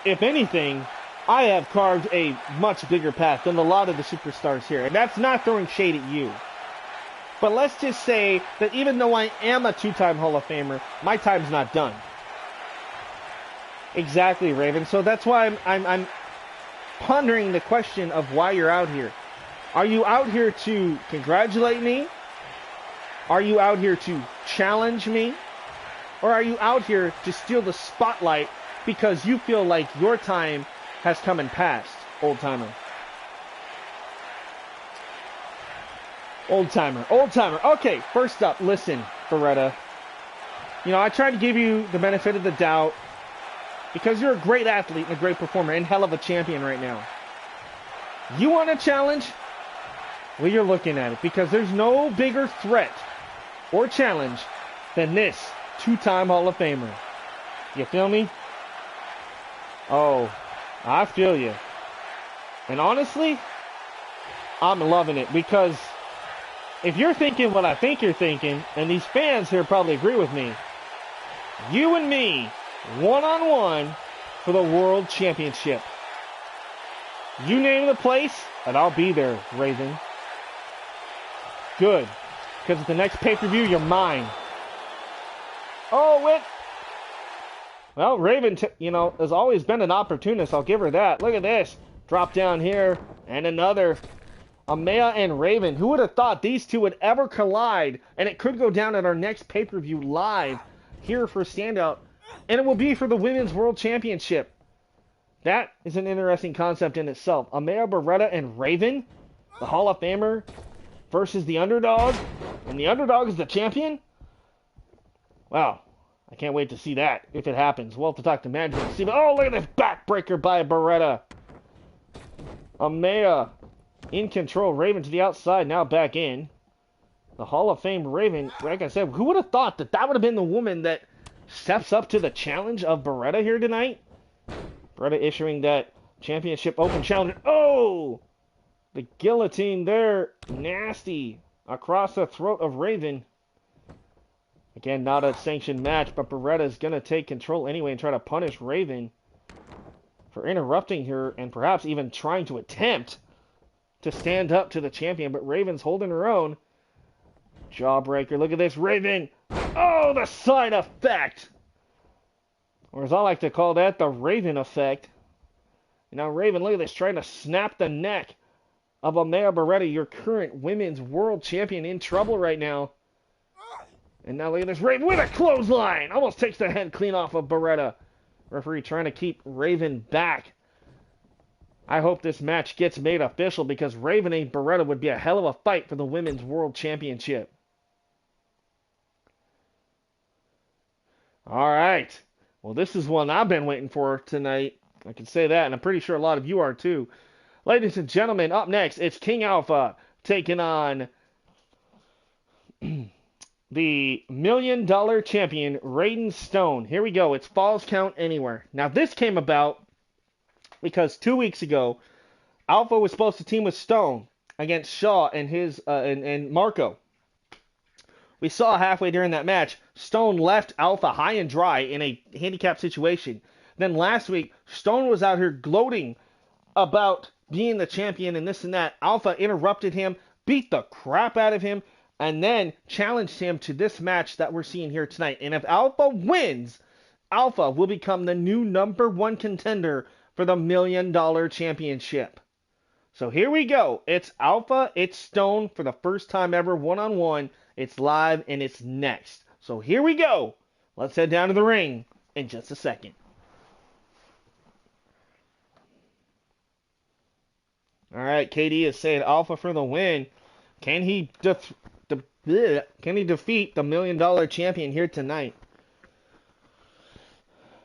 If anything, I have carved a much bigger path than a lot of the superstars here. And that's not throwing shade at you. But let's just say that even though I am a two-time Hall of Famer, my time's not done. Exactly, Raven. So that's why I'm pondering the question of why you're out here. Are you out here to congratulate me? Are you out here to challenge me? Or are you out here to steal the spotlight because you feel like your time has come and passed, old timer? Old timer. Okay, first up, listen, Beretta. You know, I tried to give you the benefit of the doubt because you're a great athlete and a great performer and hell of a champion right now. You want a challenge? Well, you're looking at it because there's no bigger threat or challenge than this two-time Hall of Famer. You feel me? Oh, I feel you. And honestly, I'm loving it because if you're thinking what I think you're thinking, and these fans here probably agree with me, you and me, one-on-one for the World Championship. You name the place, and I'll be there, Raven. Good, because at the next pay-per-view, you're mine. Oh, well, Raven, you know, has always been an opportunist. I'll give her that. Look at this. Drop down here, and another. Amaya and Raven. Who would have thought these two would ever collide? And it could go down at our next pay-per-view live here for Standout. And it will be for the Women's World Championship. That is an interesting concept in itself. Amaya, Beretta, and Raven, the Hall of Famer, versus the underdog. And the underdog is the champion? Wow. I can't wait to see that if it happens. We'll have to talk to management. See, oh, look at this backbreaker by Beretta. Amaya in control. Raven to the outside. Now back in. The Hall of Fame Raven. Like I said, who would have thought that that would have been the woman that steps up to the challenge of Beretta here tonight? Beretta issuing that championship open challenge. Oh! The guillotine there. Nasty. Across the throat of Raven. Again, not a sanctioned match, but Beretta is going to take control anyway and try to punish Raven for interrupting her and perhaps even trying to attempt to stand up to the champion. But Raven's holding her own. Jawbreaker. Look at this, Raven. Oh, the side effect. Or as I like to call that, the Raven effect. And now Raven, look at this, trying to snap the neck of Amaya Beretta, your current women's world champion, in trouble right now. And now look at this, Raven with a clothesline. Almost takes the head clean off of Beretta. Referee trying to keep Raven back. I hope this match gets made official because Raven and Beretta would be a hell of a fight for the Women's World Championship. All right. Well, this is one I've been waiting for tonight. I can say that, and I'm pretty sure a lot of you are too. Ladies and gentlemen, up next, it's King Alpha taking on the $1 million champion, Raiden Stone. Here we go. It's Falls Count Anywhere. Now, this came about because 2 weeks ago, Alpha was supposed to team with Stone against Shaw and his and Marco. We saw halfway during that match, Stone left Alpha high and dry in a handicap situation. Then last week, Stone was out here gloating about being the champion and this and that. Alpha interrupted him, beat the crap out of him, and then challenged him to this match that we're seeing here tonight. And if Alpha wins, Alpha will become the new #1 contender for the $1 million championship. So here we go. It's Alpha, it's Stone for the first time ever, one-on-one. It's live and it's next. So here we go. Let's head down to the ring in just a second. All right, KD is saying Alpha for the win. Can he defeat the $1 million champion here tonight?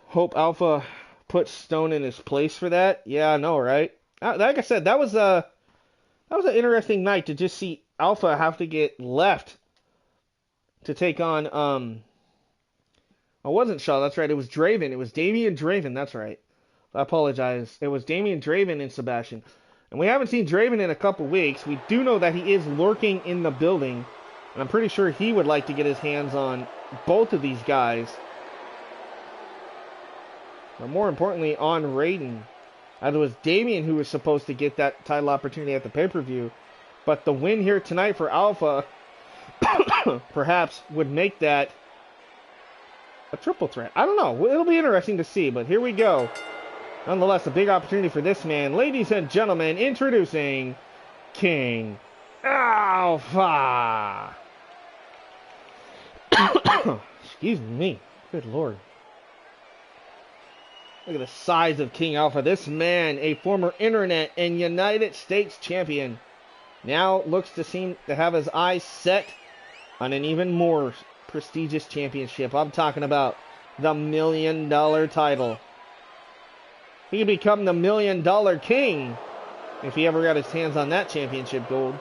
Hope Alpha puts Stone in his place for that. Yeah, I know, right? Like I said, that was an interesting night to just see Alpha have to get left to take on I wasn't Shaw, that's right. It was Draven. It was Damian Draven, that's right. I apologize. It was Damian Draven and Sebastian. And we haven't seen Draven in a couple weeks. We do know that he is lurking in the building. And I'm pretty sure he would like to get his hands on both of these guys. But more importantly, on Raiden. As it was Damian who was supposed to get that title opportunity at the pay-per-view. But the win here tonight for Alpha perhaps would make that a triple threat. I don't know. It'll be interesting to see. But here we go. Nonetheless, a big opportunity for this man. Ladies and gentlemen, introducing King Alpha. Excuse me. Good Lord. Look at the size of King Alpha. This man, a former Internet and United States champion, now looks to seem to have his eyes set on an even more prestigious championship. I'm talking about the $1 million title. He could become the $1 million king if he ever got his hands on that championship gold.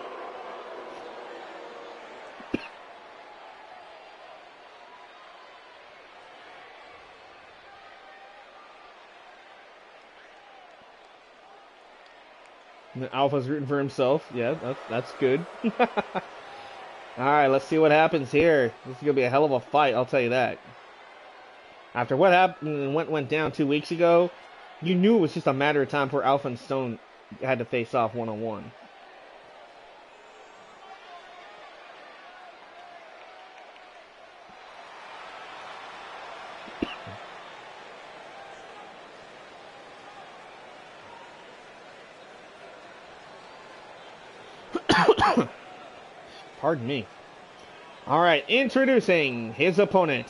Alpha's rooting for himself. Yeah, that's good. Alright, let's see what happens here. This is going to be a hell of a fight, I'll tell you that. After what happened and went down 2 weeks ago, you knew it was just a matter of time before Alpha and Stone had to face off one-on-one. Pardon me. Alright, introducing his opponent.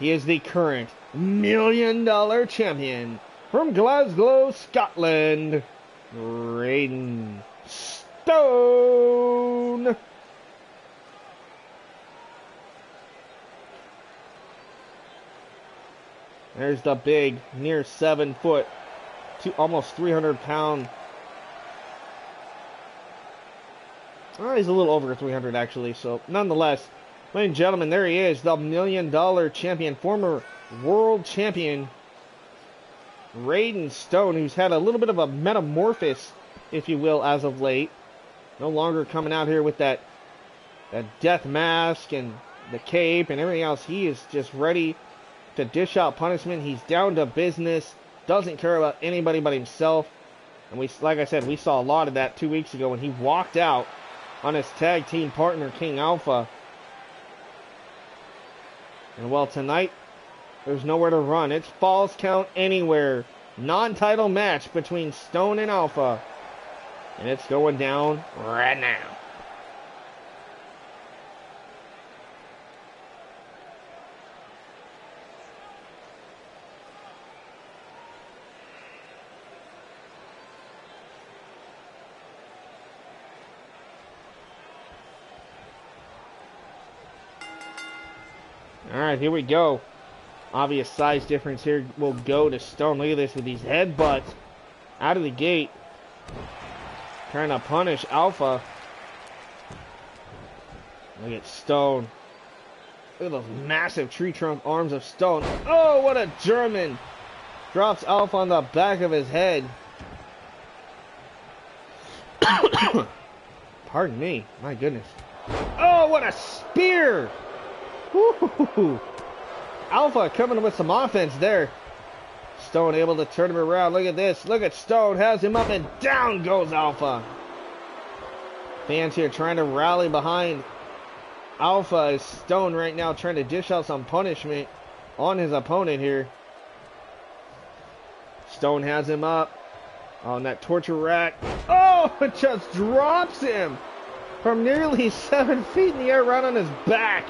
He is the current $1 million champion from Glasgow, Scotland, Raiden Stone. There's the big, near 7 foot, almost 300 pound. Oh, he's a little over 300 actually, so nonetheless, ladies and gentlemen, there he is, the $1 million champion, former world champion, Raiden Stone, who's had a little bit of a metamorphosis, if you will, as of late. No longer coming out here with that death mask and the cape and everything else. He is just ready to dish out punishment. He's down to business, doesn't care about anybody but himself. And we, like I said, we saw a lot of that 2 weeks ago when he walked out on his tag team partner, King Alpha. And well, tonight, there's nowhere to run. It's Falls Count Anywhere. Non-title match between Stone and Alpha. And it's going down right now. Alright, here we go. Obvious size difference here will go to Stone. Look at this with these headbutts out of the gate. Trying to punish Alpha. Look at Stone. Look at those massive tree trunk arms of Stone. Oh, what a German. Drops Alpha on the back of his head. Pardon me. My goodness. Oh, what a spear. Woo-hoo-hoo. Alpha coming with some offense there. Stone able to turn him around. Look at this. Look at Stone. Has him up and down goes Alpha. Fans here trying to rally behind Alpha as Stone right now trying to dish out some punishment on his opponent here. Stone has him up on that torture rack. Oh, it just drops him from nearly 7 feet in the air right on his back.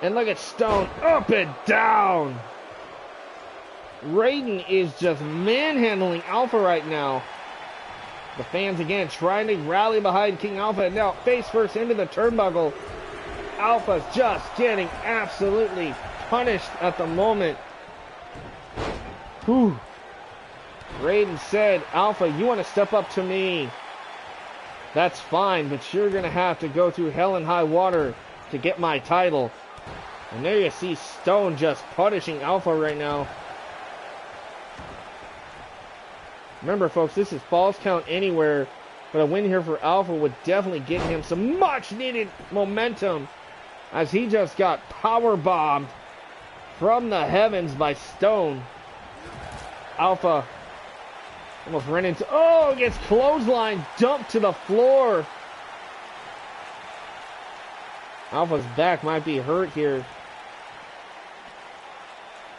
And look at Stone, up and down. Raiden is just manhandling Alpha right now. The fans again trying to rally behind King Alpha. And now face first into the turnbuckle. Alpha's just getting absolutely punished at the moment. Whew. Raiden said, Alpha, you want to step up to me? That's fine, but you're going to have to go through hell and high water to get my title. And there you see Stone just punishing Alpha right now. Remember, folks, this is Falls Count Anywhere. But a win here for Alpha would definitely give him some much-needed momentum as he just got power-bombed from the heavens by Stone. Alpha almost ran into... Oh, gets clothesline dumped to the floor. Alpha's back might be hurt here.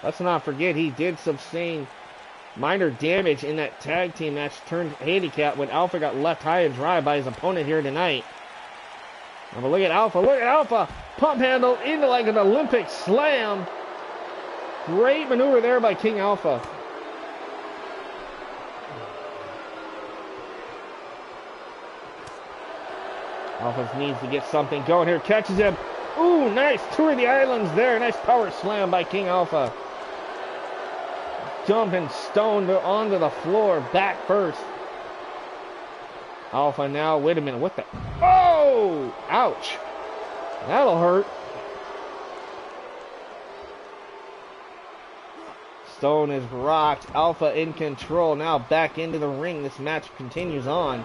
Let's not forget he did sustain minor damage in that tag team match turned handicap when Alpha got left high and dry by his opponent here tonight. But look at Alpha. Look at Alpha. Pump handle into like an Olympic slam. Great maneuver there by King Alpha. Alpha needs to get something going here. Catches him. Ooh, nice. Tour of the Islands there. Nice power slam by King Alpha. Dumping Stone onto the floor. Back first. Alpha now. Wait a minute. What the? Oh! Ouch. That'll hurt. Stone is rocked. Alpha in control. Now back into the ring. This match continues on.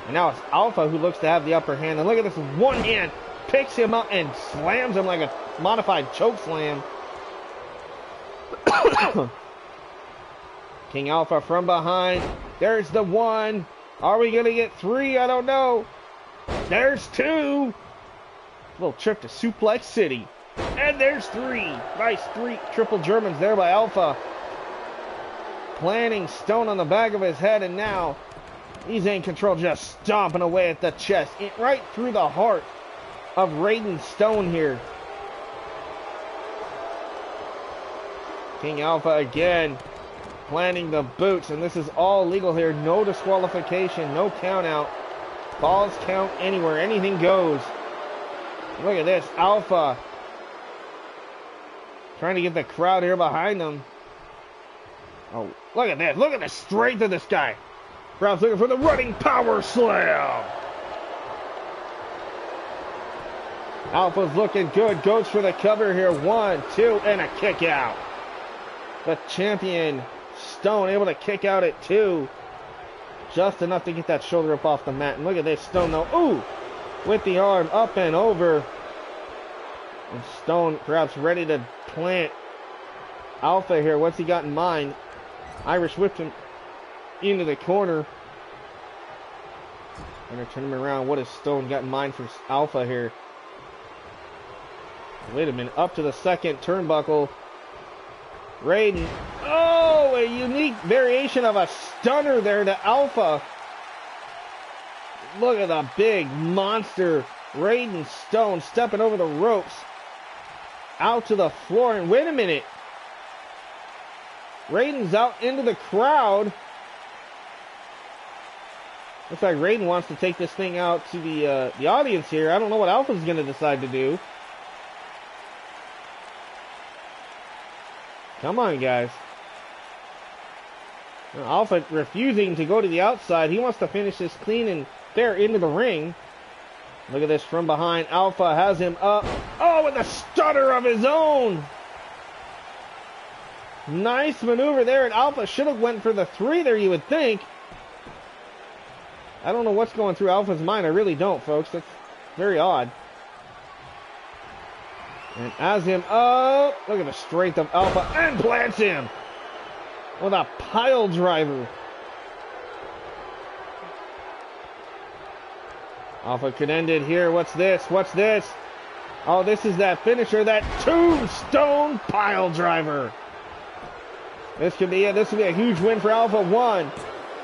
And now it's Alpha who looks to have the upper hand. And look at this one hand. Picks him up and slams him like a modified choke slam. King Alpha from behind. There's the one. Are we going to get three? I don't know. There's two. Little trip to Suplex City. And there's three. Nice three triple Germans there by Alpha. Planting Stone on the back of his head. And now He's in control, just stomping away at the chest. Right through the heart of Raiden Stone here. King Alpha again planting the boots, and this is all legal here. No disqualification, no count out. Balls count anywhere, anything goes. Look at this, Alpha trying to get the crowd here behind him. Oh, look at this. Look at the strength of this guy. Crowd's looking for the running power slam. Alpha's looking good. Goes for the cover here. 1, 2, and a kick out. The champion, Stone, able to kick out at 2. Just enough to get that shoulder up off the mat. And look at this, Stone, though. Ooh! With the arm up and over. And Stone perhaps ready to plant Alpha here. What's he got in mind? Irish whipped him into the corner. Gonna turn him around. What has Stone got in mind for Alpha here? Wait a minute. Up to the second turnbuckle. Raiden. Oh, a unique variation of a stunner there to Alpha. Look at the big monster Raiden Stone stepping over the ropes. Out to the floor. And wait a minute. Raiden's out into the crowd. Looks like Raiden wants to take this thing out to the audience here. I don't know what Alpha's going to decide to do. Come on, guys. Alpha refusing to go to the outside. He wants to finish this clean and fair into the ring. Look at this from behind. Alpha has him up. Oh, with a stutter of his own. Nice maneuver there, and Alpha should have went for the 3 there, you would think. I don't know what's going through Alpha's mind. I really don't, folks. That's very odd. And as him up, look at the strength of Alpha, and plants him with a pile driver. Alpha could end it here. What's this? What's this? Oh, this is that finisher, that tombstone pile driver. This could be it. This would be a huge win for Alpha. 1,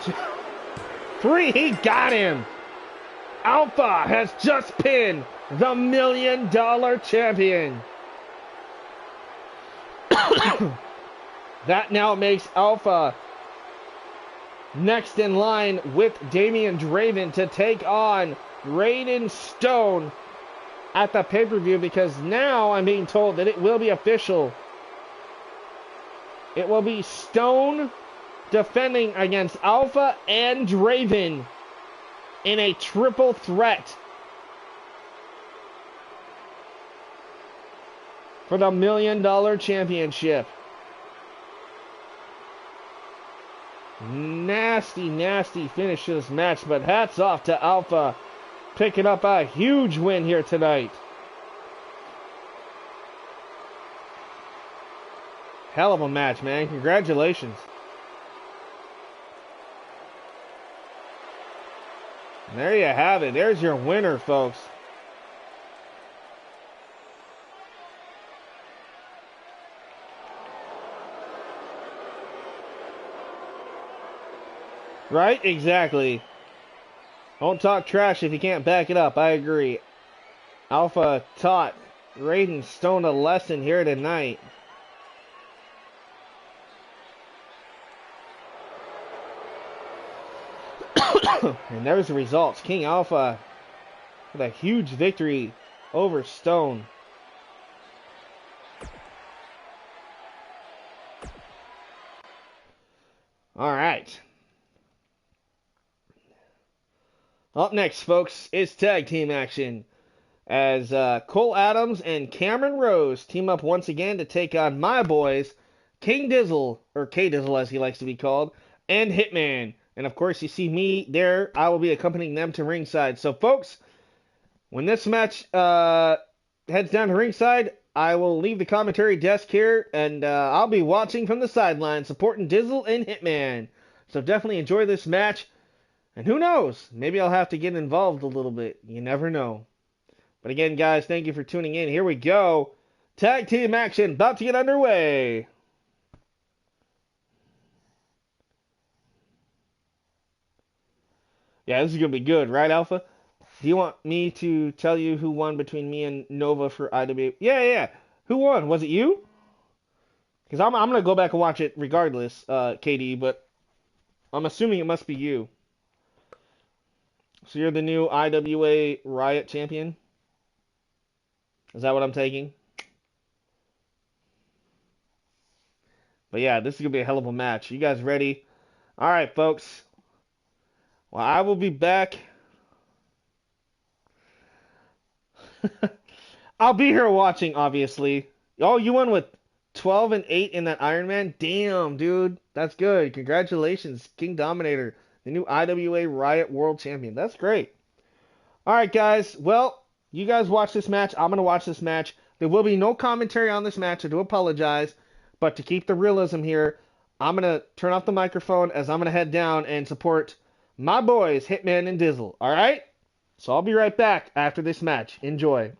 2, 3. He got him. Alpha has just pinned the $1 million champion. That now makes Alpha next in line with Damian Draven to take on Raiden Stone at the pay-per-view, because now I'm being told that it will be official. It will be Stone defending against Alpha and Draven in a triple threat for the $1 million championship. Nasty, nasty finish to this match, but hats off to Alpha picking up a huge win here tonight. Hell of a match, man. Congratulations. And there you have it. There's your winner, folks. Right? Exactly. Don't talk trash if you can't back it up. I agree. Alpha taught Raiden Stone a lesson here tonight. And there's the results. King Alpha with a huge victory over Stone. All right. Up next, folks, is tag team action as Cole Adams and Cameron Rose team up once again to take on my boys, King Dizzle, or K-Dizzle as he likes to be called, and Hitman. And of course, you see me there. I will be accompanying them to ringside. So, folks, when this match heads down to ringside, I will leave the commentary desk here, and I'll be watching from the sideline, supporting Dizzle and Hitman. So definitely enjoy this match. And who knows? Maybe I'll have to get involved a little bit. You never know. But again, guys, thank you for tuning in. Here we go. Tag team action about to get underway. Yeah, this is gonna be good, right, Alpha? Do you want me to tell you who won between me and Nova for IW? Yeah, yeah, yeah. Who won? Was it you? Because I'm gonna go back and watch it regardless, KD. But I'm assuming it must be you. So you're the new IWA Riot champion. Is that what I'm taking? But yeah, this is gonna be a hell of a match. You guys ready? All right, folks. Well, I will be back. I'll be here watching, obviously. Oh, you won with 12 and 8 in that Iron Man? Damn, dude. That's good. Congratulations, King Dominator, the new IWA Riot World Champion. That's great. All right, guys. Well, you guys watch this match. I'm going to watch this match. There will be no commentary on this match. I do apologize. But to keep the realism here, I'm going to turn off the microphone as I'm going to head down and support my boys, Hitman and Dizzle. All right? So I'll be right back after this match. Enjoy.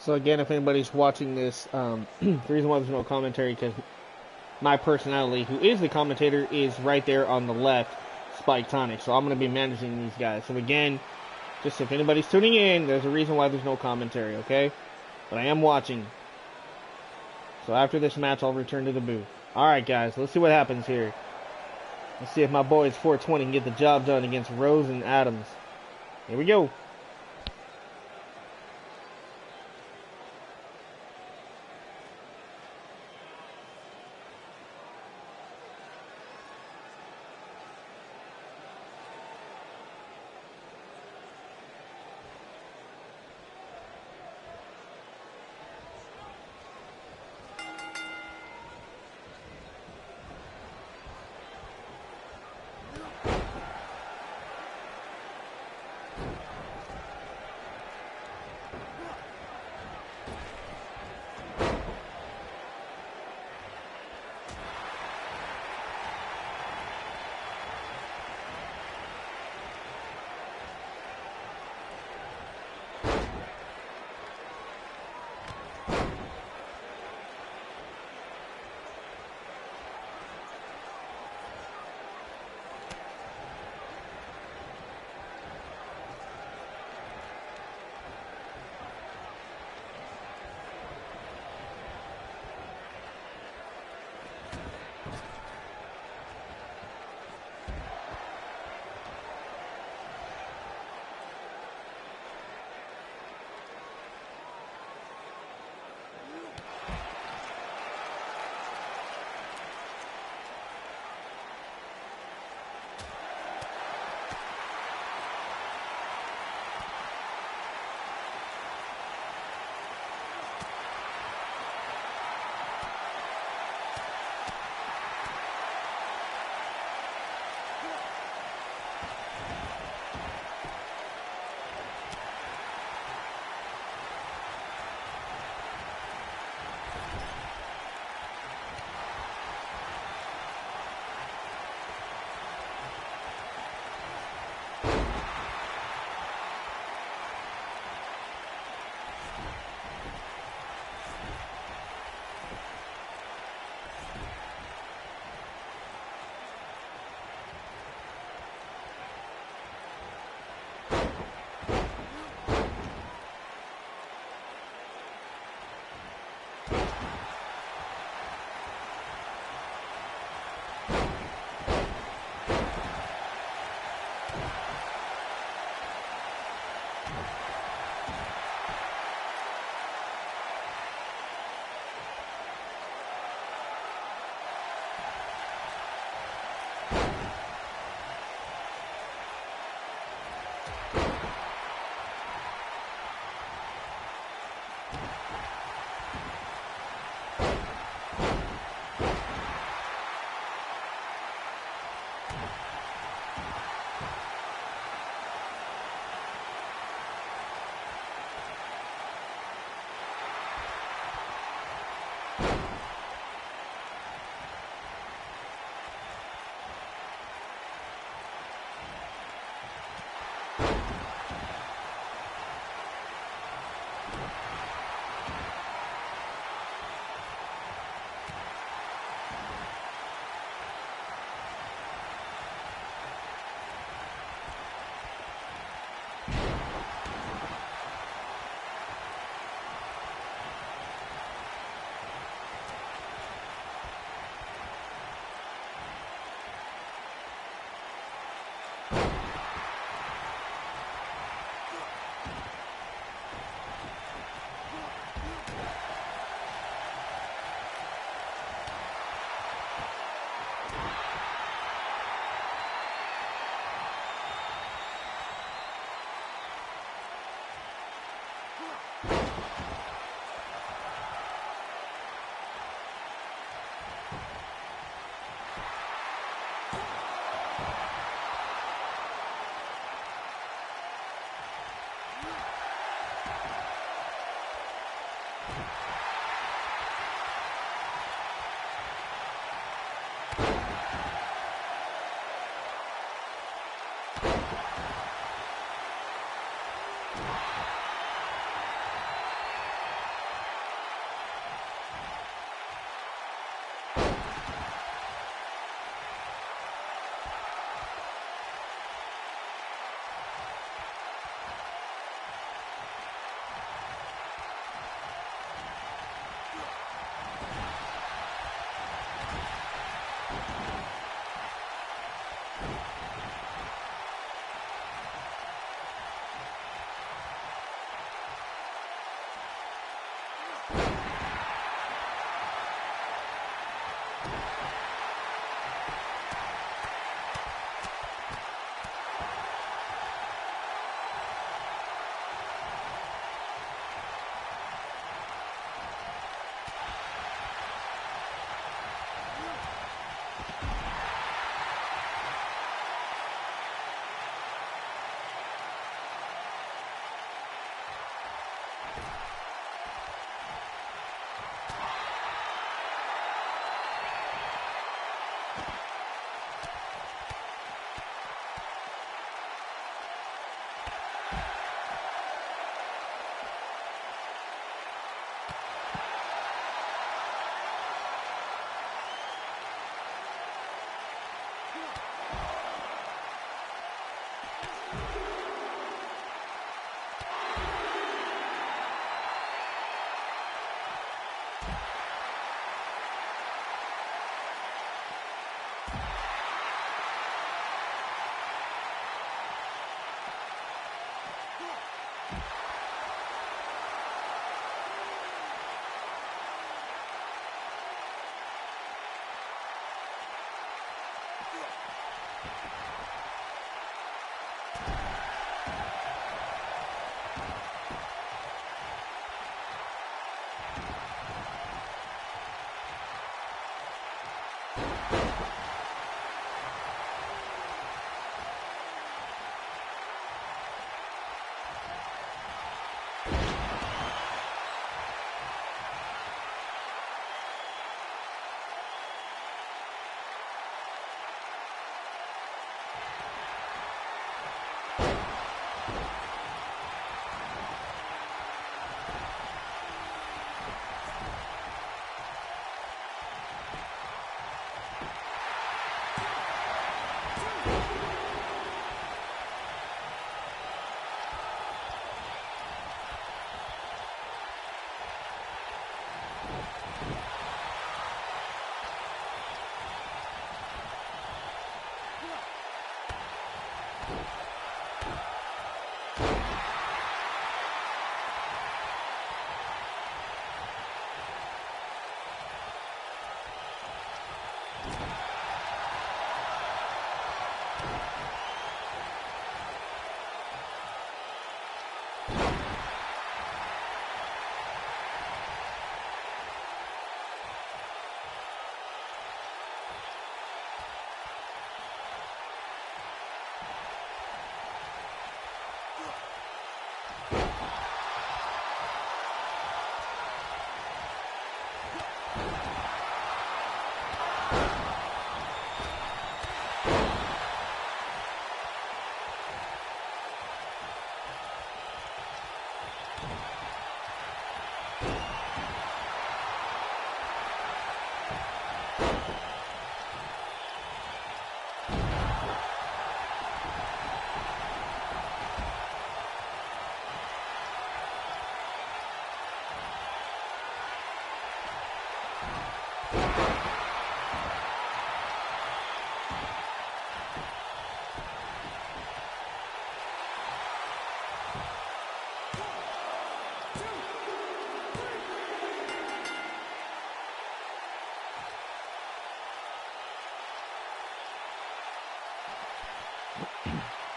So again, if anybody's watching this, the reason why there's no commentary because my personality, who is the commentator, is right there on the left, Spyke Tonix. So I'm going to be managing these guys. So again, just if anybody's tuning in, there's a reason why there's no commentary, okay? But I am watching. So after this match, I'll return to the booth. Alright, guys, let's see what happens here. Let's see if my boys 420 can get the job done against Rose and Adams. Here we go.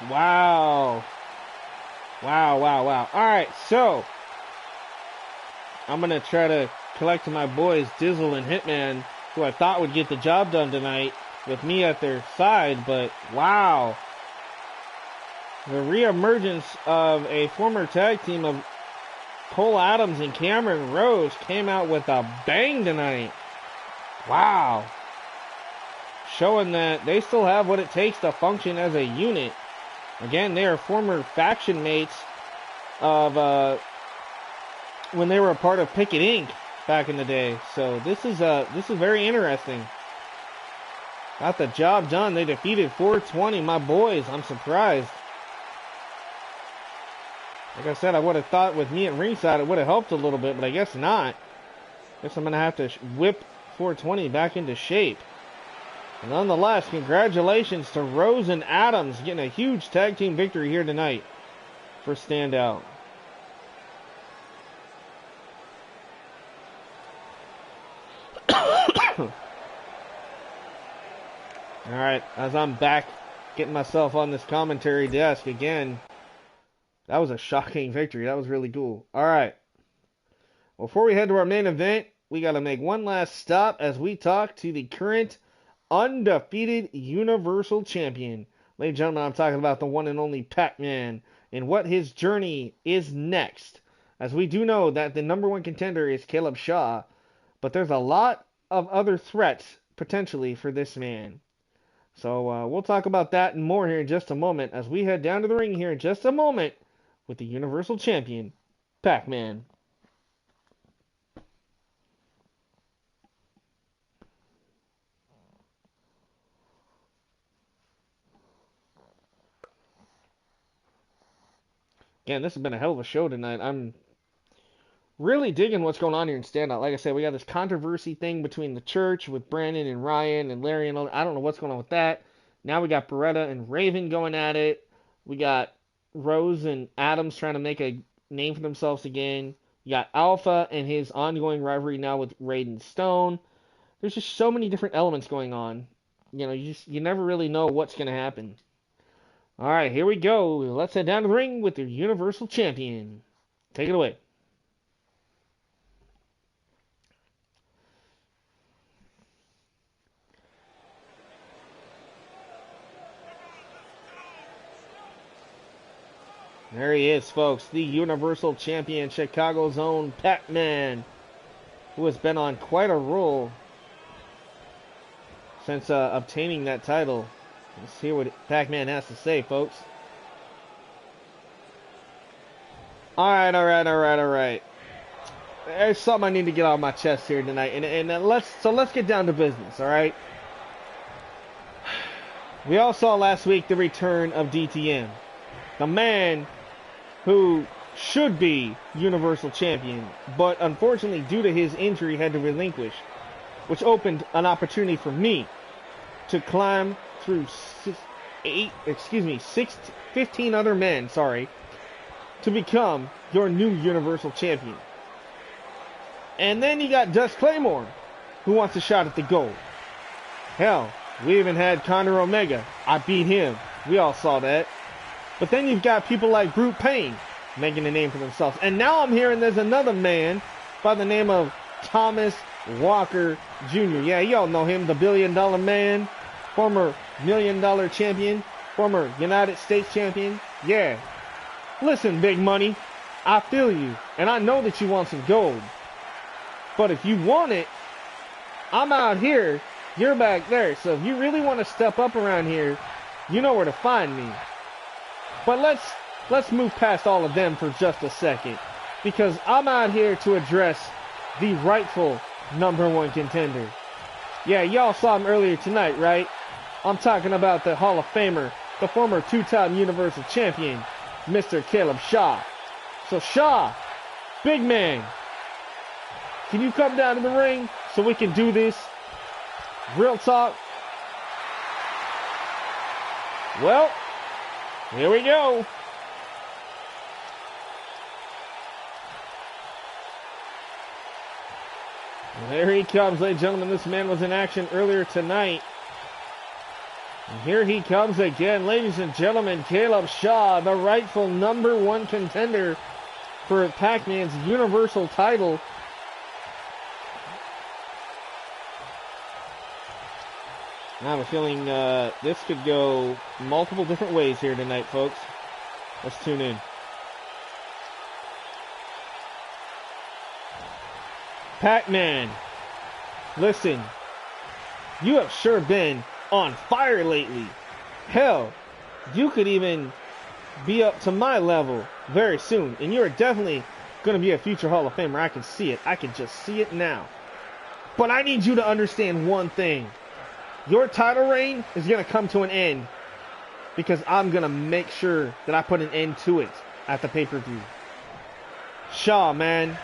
Wow. Wow, wow, wow. Alright, so I'm going to try to collect my boys Dizzle and Hitman, who I thought would get the job done tonight with me at their side, but wow. The reemergence of a former tag team of Cole Adams and Cameron Rose came out with a bang tonight. Wow. Showing that they still have what it takes to function as a unit. Again, they are former faction mates of when they were a part of Picket Inc. back in the day. So this is very interesting. Got the job done. They defeated 420, my boys. I'm surprised. Like I said, I would have thought with me at ringside it would have helped a little bit, but I guess not. Guess I'm going to have to whip 420 back into shape. And nonetheless, congratulations to Rose and Adams getting a huge tag team victory here tonight for Standout. Alright, as I'm back getting myself on this commentary desk again. That was a shocking victory. That was really cool. Alright. Before we head to our main event, we got to make one last stop as we talk to the current undefeated Universal Champion. Ladies and gentlemen, I'm talking about the one and only Pac-Man and what his journey is next. As we do know that the number one contender is Caleb Shaw, but there's a lot of other threats potentially for this man. So we'll talk about that and more here in just a moment as we head down to the ring here in just a moment with the Universal Champion, Pac-Man. Again, this has been a hell of a show tonight. I'm really digging what's going on here in Standout. Like I said, we got this controversy thing between the church with Brandon and Ryan and Larry and all. I don't know what's going on with that. Now we got Beretta and Raven going at it. We got Rose and Adams trying to make a name for themselves again. You got Alpha and his ongoing rivalry now with Raiden Stone. There's just so many different elements going on. you never really know what's gonna happen. All right, here we go. Let's head down to the ring with your Universal Champion. Take it away. There he is, folks, the Universal Champion, Chicago's own Pac-Man, who has been on quite a roll since obtaining that title. Let's hear what Pac-Man has to say, folks. Alright. There's something I need to get off my chest here tonight, and let's get down to business, alright? We all saw last week the return of DTM, the man who should be Universal Champion, but unfortunately due to his injury had to relinquish, which opened an opportunity for me to climb through 15 other men, to become your new Universal Champion. And then you got Dust Claymore, who wants a shot at the gold. Hell, we even had Conor Omega. I beat him. We all saw that. But then you've got people like Brute Payne making a name for themselves. And now I'm hearing there's another man by the name of Thomas Walker Jr. Yeah, y'all know him, the $1 billion man, former $1 million champion, former United States champion. Yeah. Listen, Big Money, I feel you, and I know that you want some gold. But if you want it, I'm out here, you're back there. So if you really want to step up around here, you know where to find me. But let's move past all of them for just a second, because I'm out here to address the rightful #1 contender. Yeah, y'all saw him earlier tonight, right? I'm talking about the Hall of Famer, the former 2-time Universal Champion, Mr. Caleb Shaw. So Shaw, big man, can you come down to the ring so we can do this? Real talk. Well, here we go. There he comes, ladies and gentlemen. This man was in action earlier tonight. And here he comes again, ladies and gentlemen. Caleb Shaw, the rightful #1 contender for Pac-Man's Universal title. I have a feeling this could go multiple different ways here tonight, folks. Let's tune in. Pac-Man, listen, you have sure been on fire lately. Hell, you could even be up to my level very soon, and you're definitely going to be a future Hall of Famer. I can see it. I can just see it now. But I need you to understand one thing. Your title reign is going to come to an end because I'm going to make sure that I put an end to it at the pay-per-view. Shaw, man,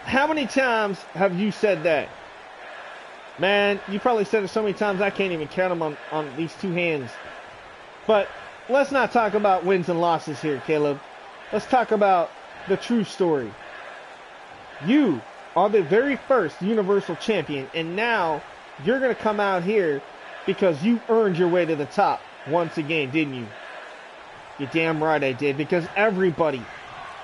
how many times have you said that? Man, you probably said it so many times I can't even count them on these two hands. But let's not talk about wins and losses here, Caleb. Let's talk about the true story. You are the very first Universal Champion, and now you're going to come out here because you earned your way to the top once again, didn't you? You're damn right I did, because everybody,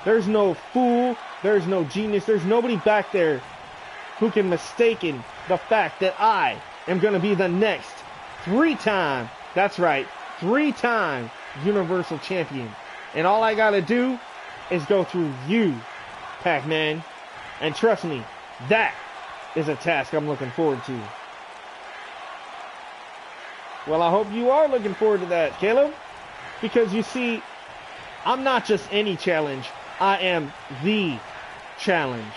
there's no fool, there's no genius, there's nobody back there who can mistaken the fact that I am going to be the next 3-time, that's right, 3-time Universal Champion. And all I got to do is go through you, Pac-Man. And trust me, that is a task I'm looking forward to. Well, I hope you are looking forward to that, Caleb. Because you see, I'm not just any challenge. I am the challenge.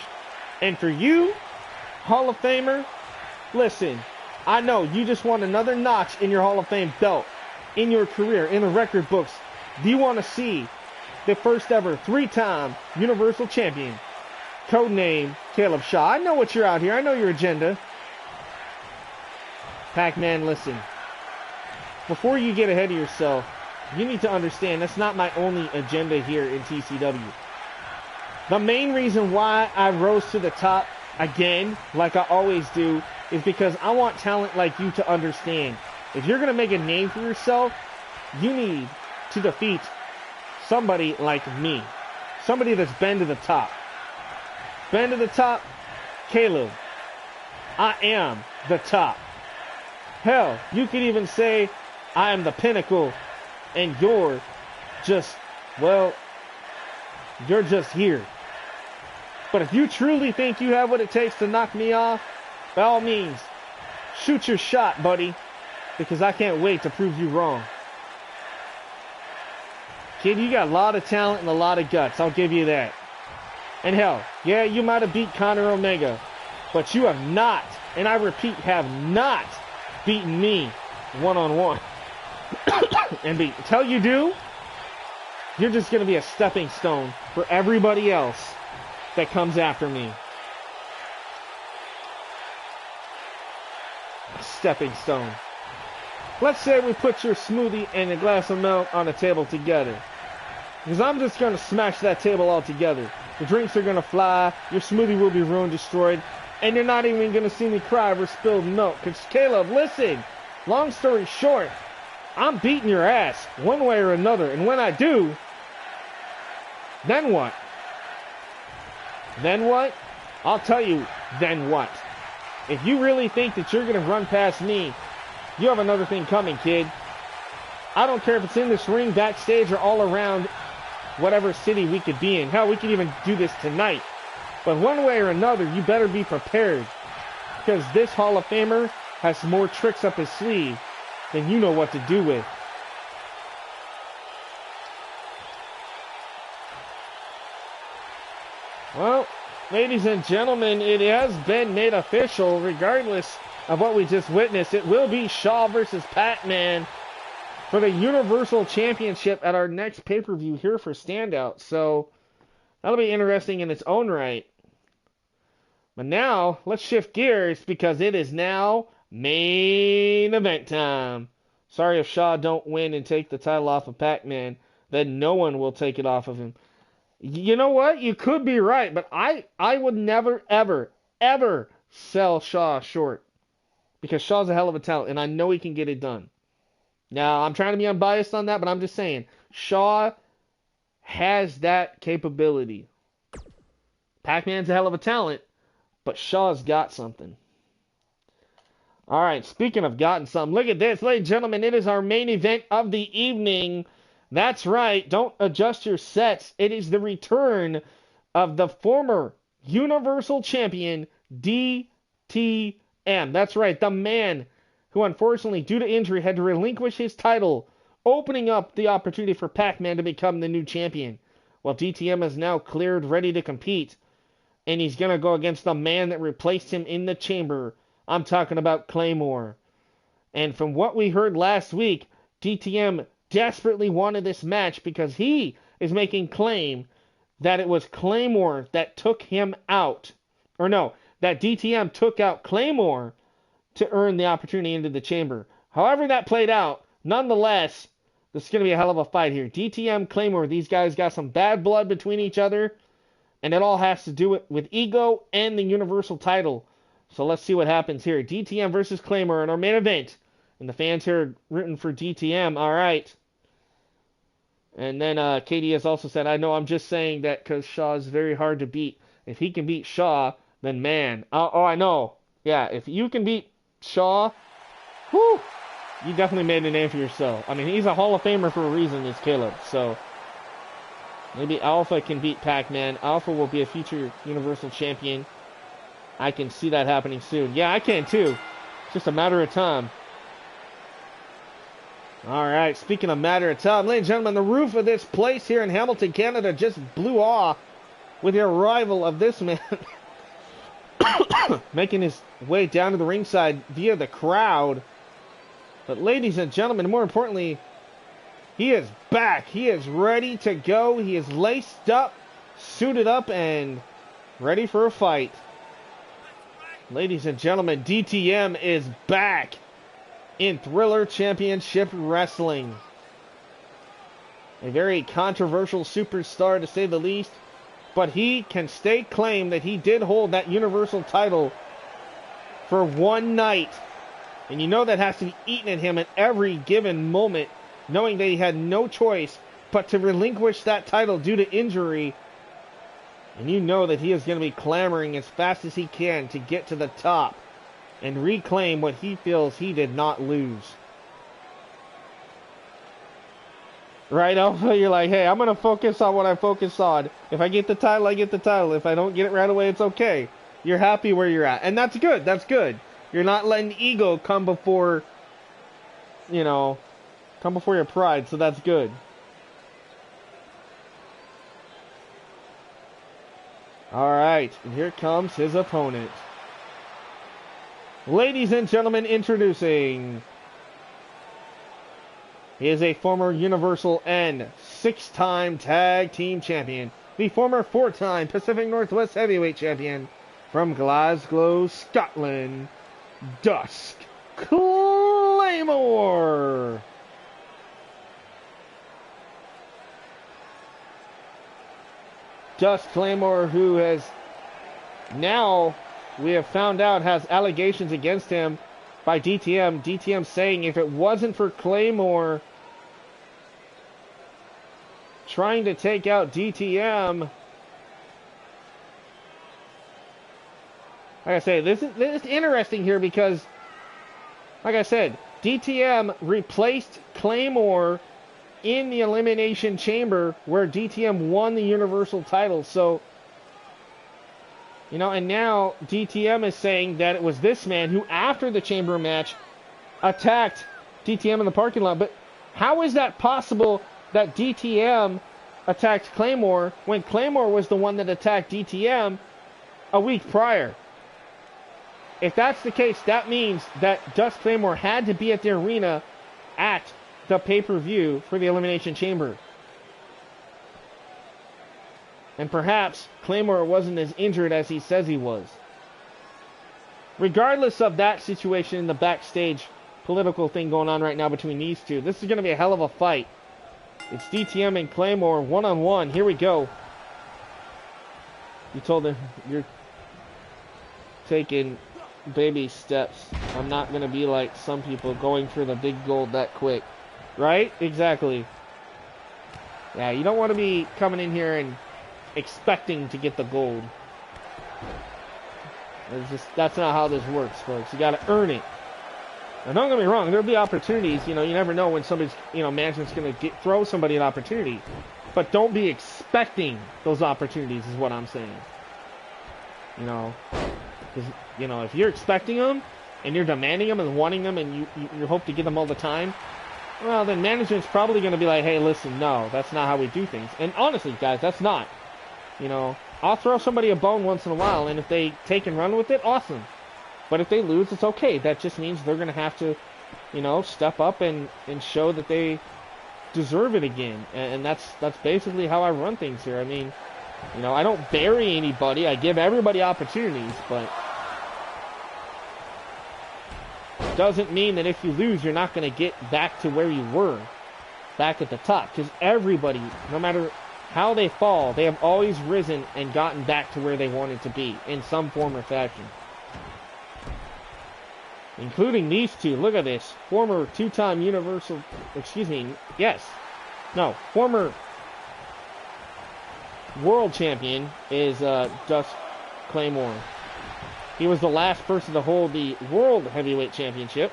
And for you, Hall of Famer, listen, I know you just want another notch in your Hall of Fame belt, in your career, in the record books. Do you want to see the first ever 3-time Universal Champion, codename Caleb Shaw? I know what you're out here. I know your agenda. Pac-Man, listen. Before you get ahead of yourself, you need to understand that's not my only agenda here in TCW. The main reason why I rose to the top again, like I always do, is because I want talent like you to understand If you're going to make a name for yourself, you need to defeat somebody like me. Somebody that's been to the top. Been to the top, Caleb. I am the top. Hell, you could even say I am the pinnacle and you're just, well, you're just here. But if you truly think you have what it takes to knock me off, by all means, shoot your shot, buddy, because I can't wait to prove you wrong. Kid, you got a lot of talent and a lot of guts, I'll give you that. And hell, yeah, you might have beat Conor Omega, but you have not, and I repeat, have not beaten me one-on-one. And until you do, you're just going to be a stepping stone for everybody else that comes after me. A stepping stone. Let's say we put your smoothie and a glass of milk on the table together. Because I'm just going to smash that table all together. The drinks are going to fly, your smoothie will be ruined, destroyed, and you're not even going to see me cry over spilled milk. Because, Caleb, listen, long story short, I'm beating your ass one way or another. And when I do, then what? Then what? I'll tell you, then what? If you really think that you're going to run past me, you have another thing coming, kid. I don't care if it's in this ring, backstage, or all around whatever city we could be in. Hell, we could even do this tonight. But one way or another, you better be prepared. Because this Hall of Famer has more tricks up his sleeve than you know what to do with. Well, ladies and gentlemen, it has been made official, regardless of what we just witnessed. It will be Shaw versus Pac-Man for the Universal Championship at our next pay-per-view here for Standout. So, that'll be interesting in its own right. But now, let's shift gears because it is now main event time. Sorry if Shaw don't win and take the title off of Pac-Man, then no one will take it off of him. You know what? You could be right, but I would never, ever, ever sell Shaw short. Because Shaw's a hell of a talent, and I know he can get it done. Now, I'm trying to be unbiased on that, but I'm just saying, Shaw has that capability. Pac-Man's a hell of a talent, but Shaw's got something. Alright, speaking of gotten something, look at this, ladies and gentlemen, it is our main event of the evening. That's right, don't adjust your sets. It is the return of the former Universal Champion, DTM. That's right, the man who unfortunately, due to injury, had to relinquish his title, opening up the opportunity for Pac-Man to become the new champion. Well, DTM is now cleared, ready to compete, and he's going to go against the man that replaced him in the chamber. I'm talking about Claymore. And from what we heard last week, DTM desperately wanted this match because he is making claim that it was Claymore that took him out. Or no, that DTM took out Claymore to earn the opportunity into the chamber. However that played out, nonetheless, this is going to be a hell of a fight here. DTM, Claymore, these guys got some bad blood between each other, and it all has to do with ego and the Universal title. So let's see what happens here. DTM versus Claymore in our main event. And the fans here are rooting for DTM. All right. And then Katie has also said, I know I'm just saying that because Shaw is very hard to beat. If he can beat Shaw, then man. Oh, I know. Yeah, if you can beat Shaw, whew, you definitely made a name for yourself. I mean, he's a Hall of Famer for a reason, is Caleb. So, maybe Alpha can beat Pac-Man. Alpha will be a future Universal Champion. I can see that happening soon. Yeah, I can too. It's just a matter of time. Alright, speaking of matter of time, ladies and gentlemen, the roof of this place here in Hamilton, Canada just blew off with the arrival of this man making his way down to the ringside via the crowd. But ladies and gentlemen, more importantly, he is back. He is ready to go. He is laced up, suited up, and ready for a fight. Ladies and gentlemen, DTM is back in Thriller Championship Wrestling. A very controversial superstar, to say the least. But he can stake claim that he did hold that Universal title for one night. And you know that has to be eaten at him at every given moment, knowing that he had no choice but to relinquish that title due to injury. And you know that he is going to be clamoring as fast as he can to get to the top and reclaim what he feels he did not lose. Right, Alpha? You're like, hey, I'm going to focus on what I focus on. If I get the title, I get the title. If I don't get it right away, it's okay. You're happy where you're at. And that's good. That's good. You're not letting ego come before, you know, come before your pride. So that's good. All right, and here comes his opponent. Ladies and gentlemen, introducing. He is a former Universal and 6-time Tag Team Champion. The former 4-time Pacific Northwest Heavyweight Champion from Glasgow, Scotland, Dusk Claymore. Dusk Claymore, who has now, we have found out, has allegations against him by DTM. DTM saying if it wasn't for Claymore trying to take out DTM, like I say, this is interesting here because, like I said, DTM replaced Claymore in the Elimination Chamber where DTM won the Universal title. So, you know, and now DTM is saying that it was this man who, after the Chamber match, attacked DTM in the parking lot. But how is that possible that DTM attacked Claymore when Claymore was the one that attacked DTM a week prior? If that's the case, that means that Dusk Claymore had to be at the arena at the pay-per-view for the Elimination Chamber. And perhaps Claymore wasn't as injured as he says he was. Regardless of that situation in the backstage political thing going on right now between these two, this is going to be a hell of a fight. It's DTM and Claymore one-on-one. Here we go. You told him you're taking baby steps. I'm not going to be like some people going for the big gold that quick. Right? Exactly. Yeah, you don't want to be coming in here and expecting to get the gold. That's not how this works, folks. You got to earn it. Now, don't get me wrong. There'll be opportunities. You know, you never know when somebody's, you know, management's going to throw somebody an opportunity. But don't be expecting those opportunities is what I'm saying. You know, because, you know, if you're expecting them and you're demanding them and wanting them and you hope to get them all the time, well, then management's probably going to be like, hey, listen, no, that's not how we do things. And honestly, guys, that's not. You know, I'll throw somebody a bone once in a while, and if they take and run with it, awesome. But if they lose, it's okay. That just means they're going to have to, you know, step up and show that they deserve it again. And that's basically how I run things here. I mean, you know, I don't bury anybody. I give everybody opportunities, but doesn't mean that if you lose, you're not going to get back to where you were, back at the top. Because everybody, no matter how they fall, they have always risen and gotten back to where they wanted to be in some form or fashion. Including these two. Look at this. Former 2-time Universal, former World Champion is Dusk Claymore. He was the last person to hold the World Heavyweight Championship.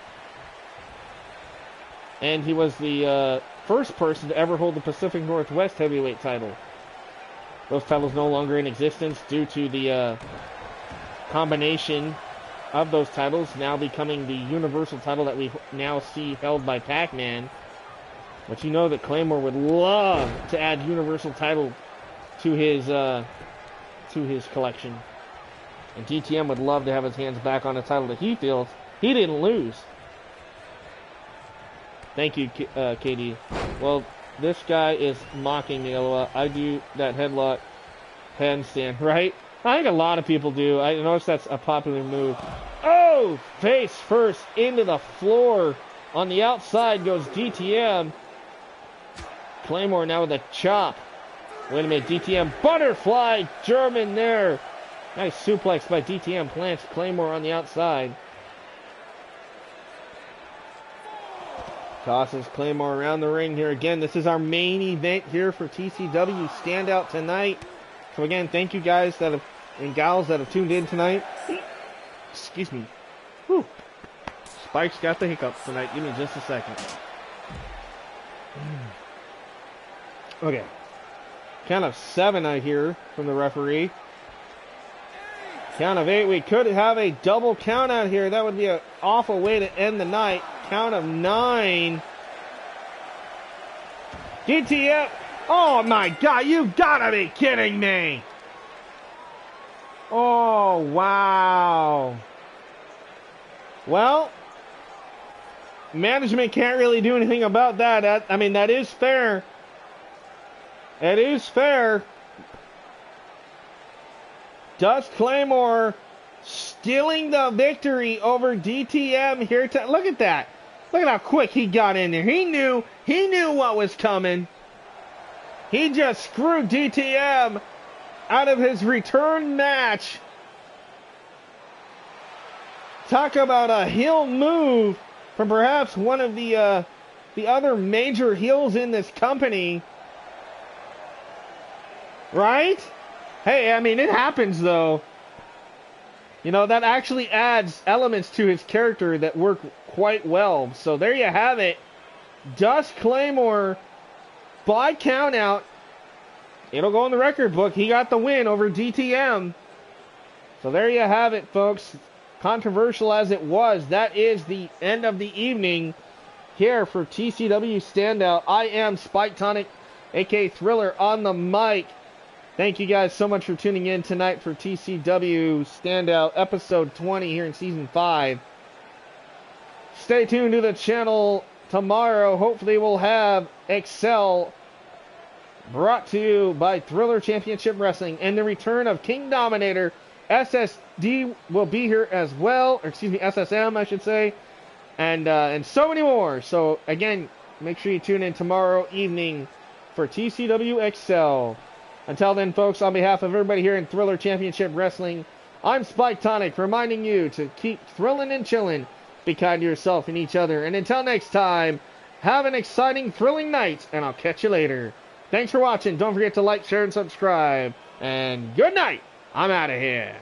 And he was the first person to ever hold the Pacific Northwest Heavyweight title. Those titles no longer in existence due to the combination of those titles now becoming the Universal title that we now see held by Pac-Man. But you know that Claymore would love to add Universal title to his collection. And DTM would love to have his hands back on a title that he feels he didn't lose. Thank you, KD. Well, this guy is mocking me. I do that headlock handstand, right? I think a lot of people do. I notice that's a popular move. Oh! Face first into the floor. On the outside goes DTM. Claymore now with a chop. Wait a minute, DTM butterfly German there. Nice suplex by DTM. Plants Claymore on the outside. Tosses Claymore around the ring here again. This is our main event here for TCW Standout tonight. So again, thank you guys and gals that have tuned in tonight. Excuse me. Whew. Spike's got the hiccups tonight. Give me just a second. Okay. Count of 7 I hear from the referee. Count of 8. We could have a double count out here. That would be an awful way to end the night. Count of 9. DTF. Oh my God, you gotta be kidding me. Oh, wow. Well, management can't really do anything about that. I mean, that is fair. It is fair. Dust Claymore stealing the victory over DTM here. Look at that. Look at how quick he got in there. He knew what was coming. He just screwed DTM out of his return match. Talk about a heel move from perhaps one of the other major heels in this company. Right? Hey, I mean, it happens though. You know, that actually adds elements to his character that work quite well. So there you have it. Dust Claymore by count out. It'll go in the record book. He got the win over DTM. So there you have it, folks. Controversial as it was, that is the end of the evening here for TCW Standout. I am Spyke Tonic, aka Thriller, on the mic. Thank you guys so much for tuning in tonight for TCW Standout episode 20 here in season 5. Stay tuned to the channel tomorrow. Hopefully we'll have Excel brought to you by Thriller Championship Wrestling and the return of King Dominator. SSD will be here as well, or excuse me, SSM I should say, and so many more. So again, make sure you tune in tomorrow evening for TCW Excel. Until then, folks, on behalf of everybody here in Thriller Championship Wrestling, I'm Spyke Tonic, reminding you to keep thrilling and chilling, be kind to yourself and each other, and until next time, have an exciting, thrilling night, and I'll catch you later. Thanks for watching. Don't forget to like, share, and subscribe. And good night. I'm out of here.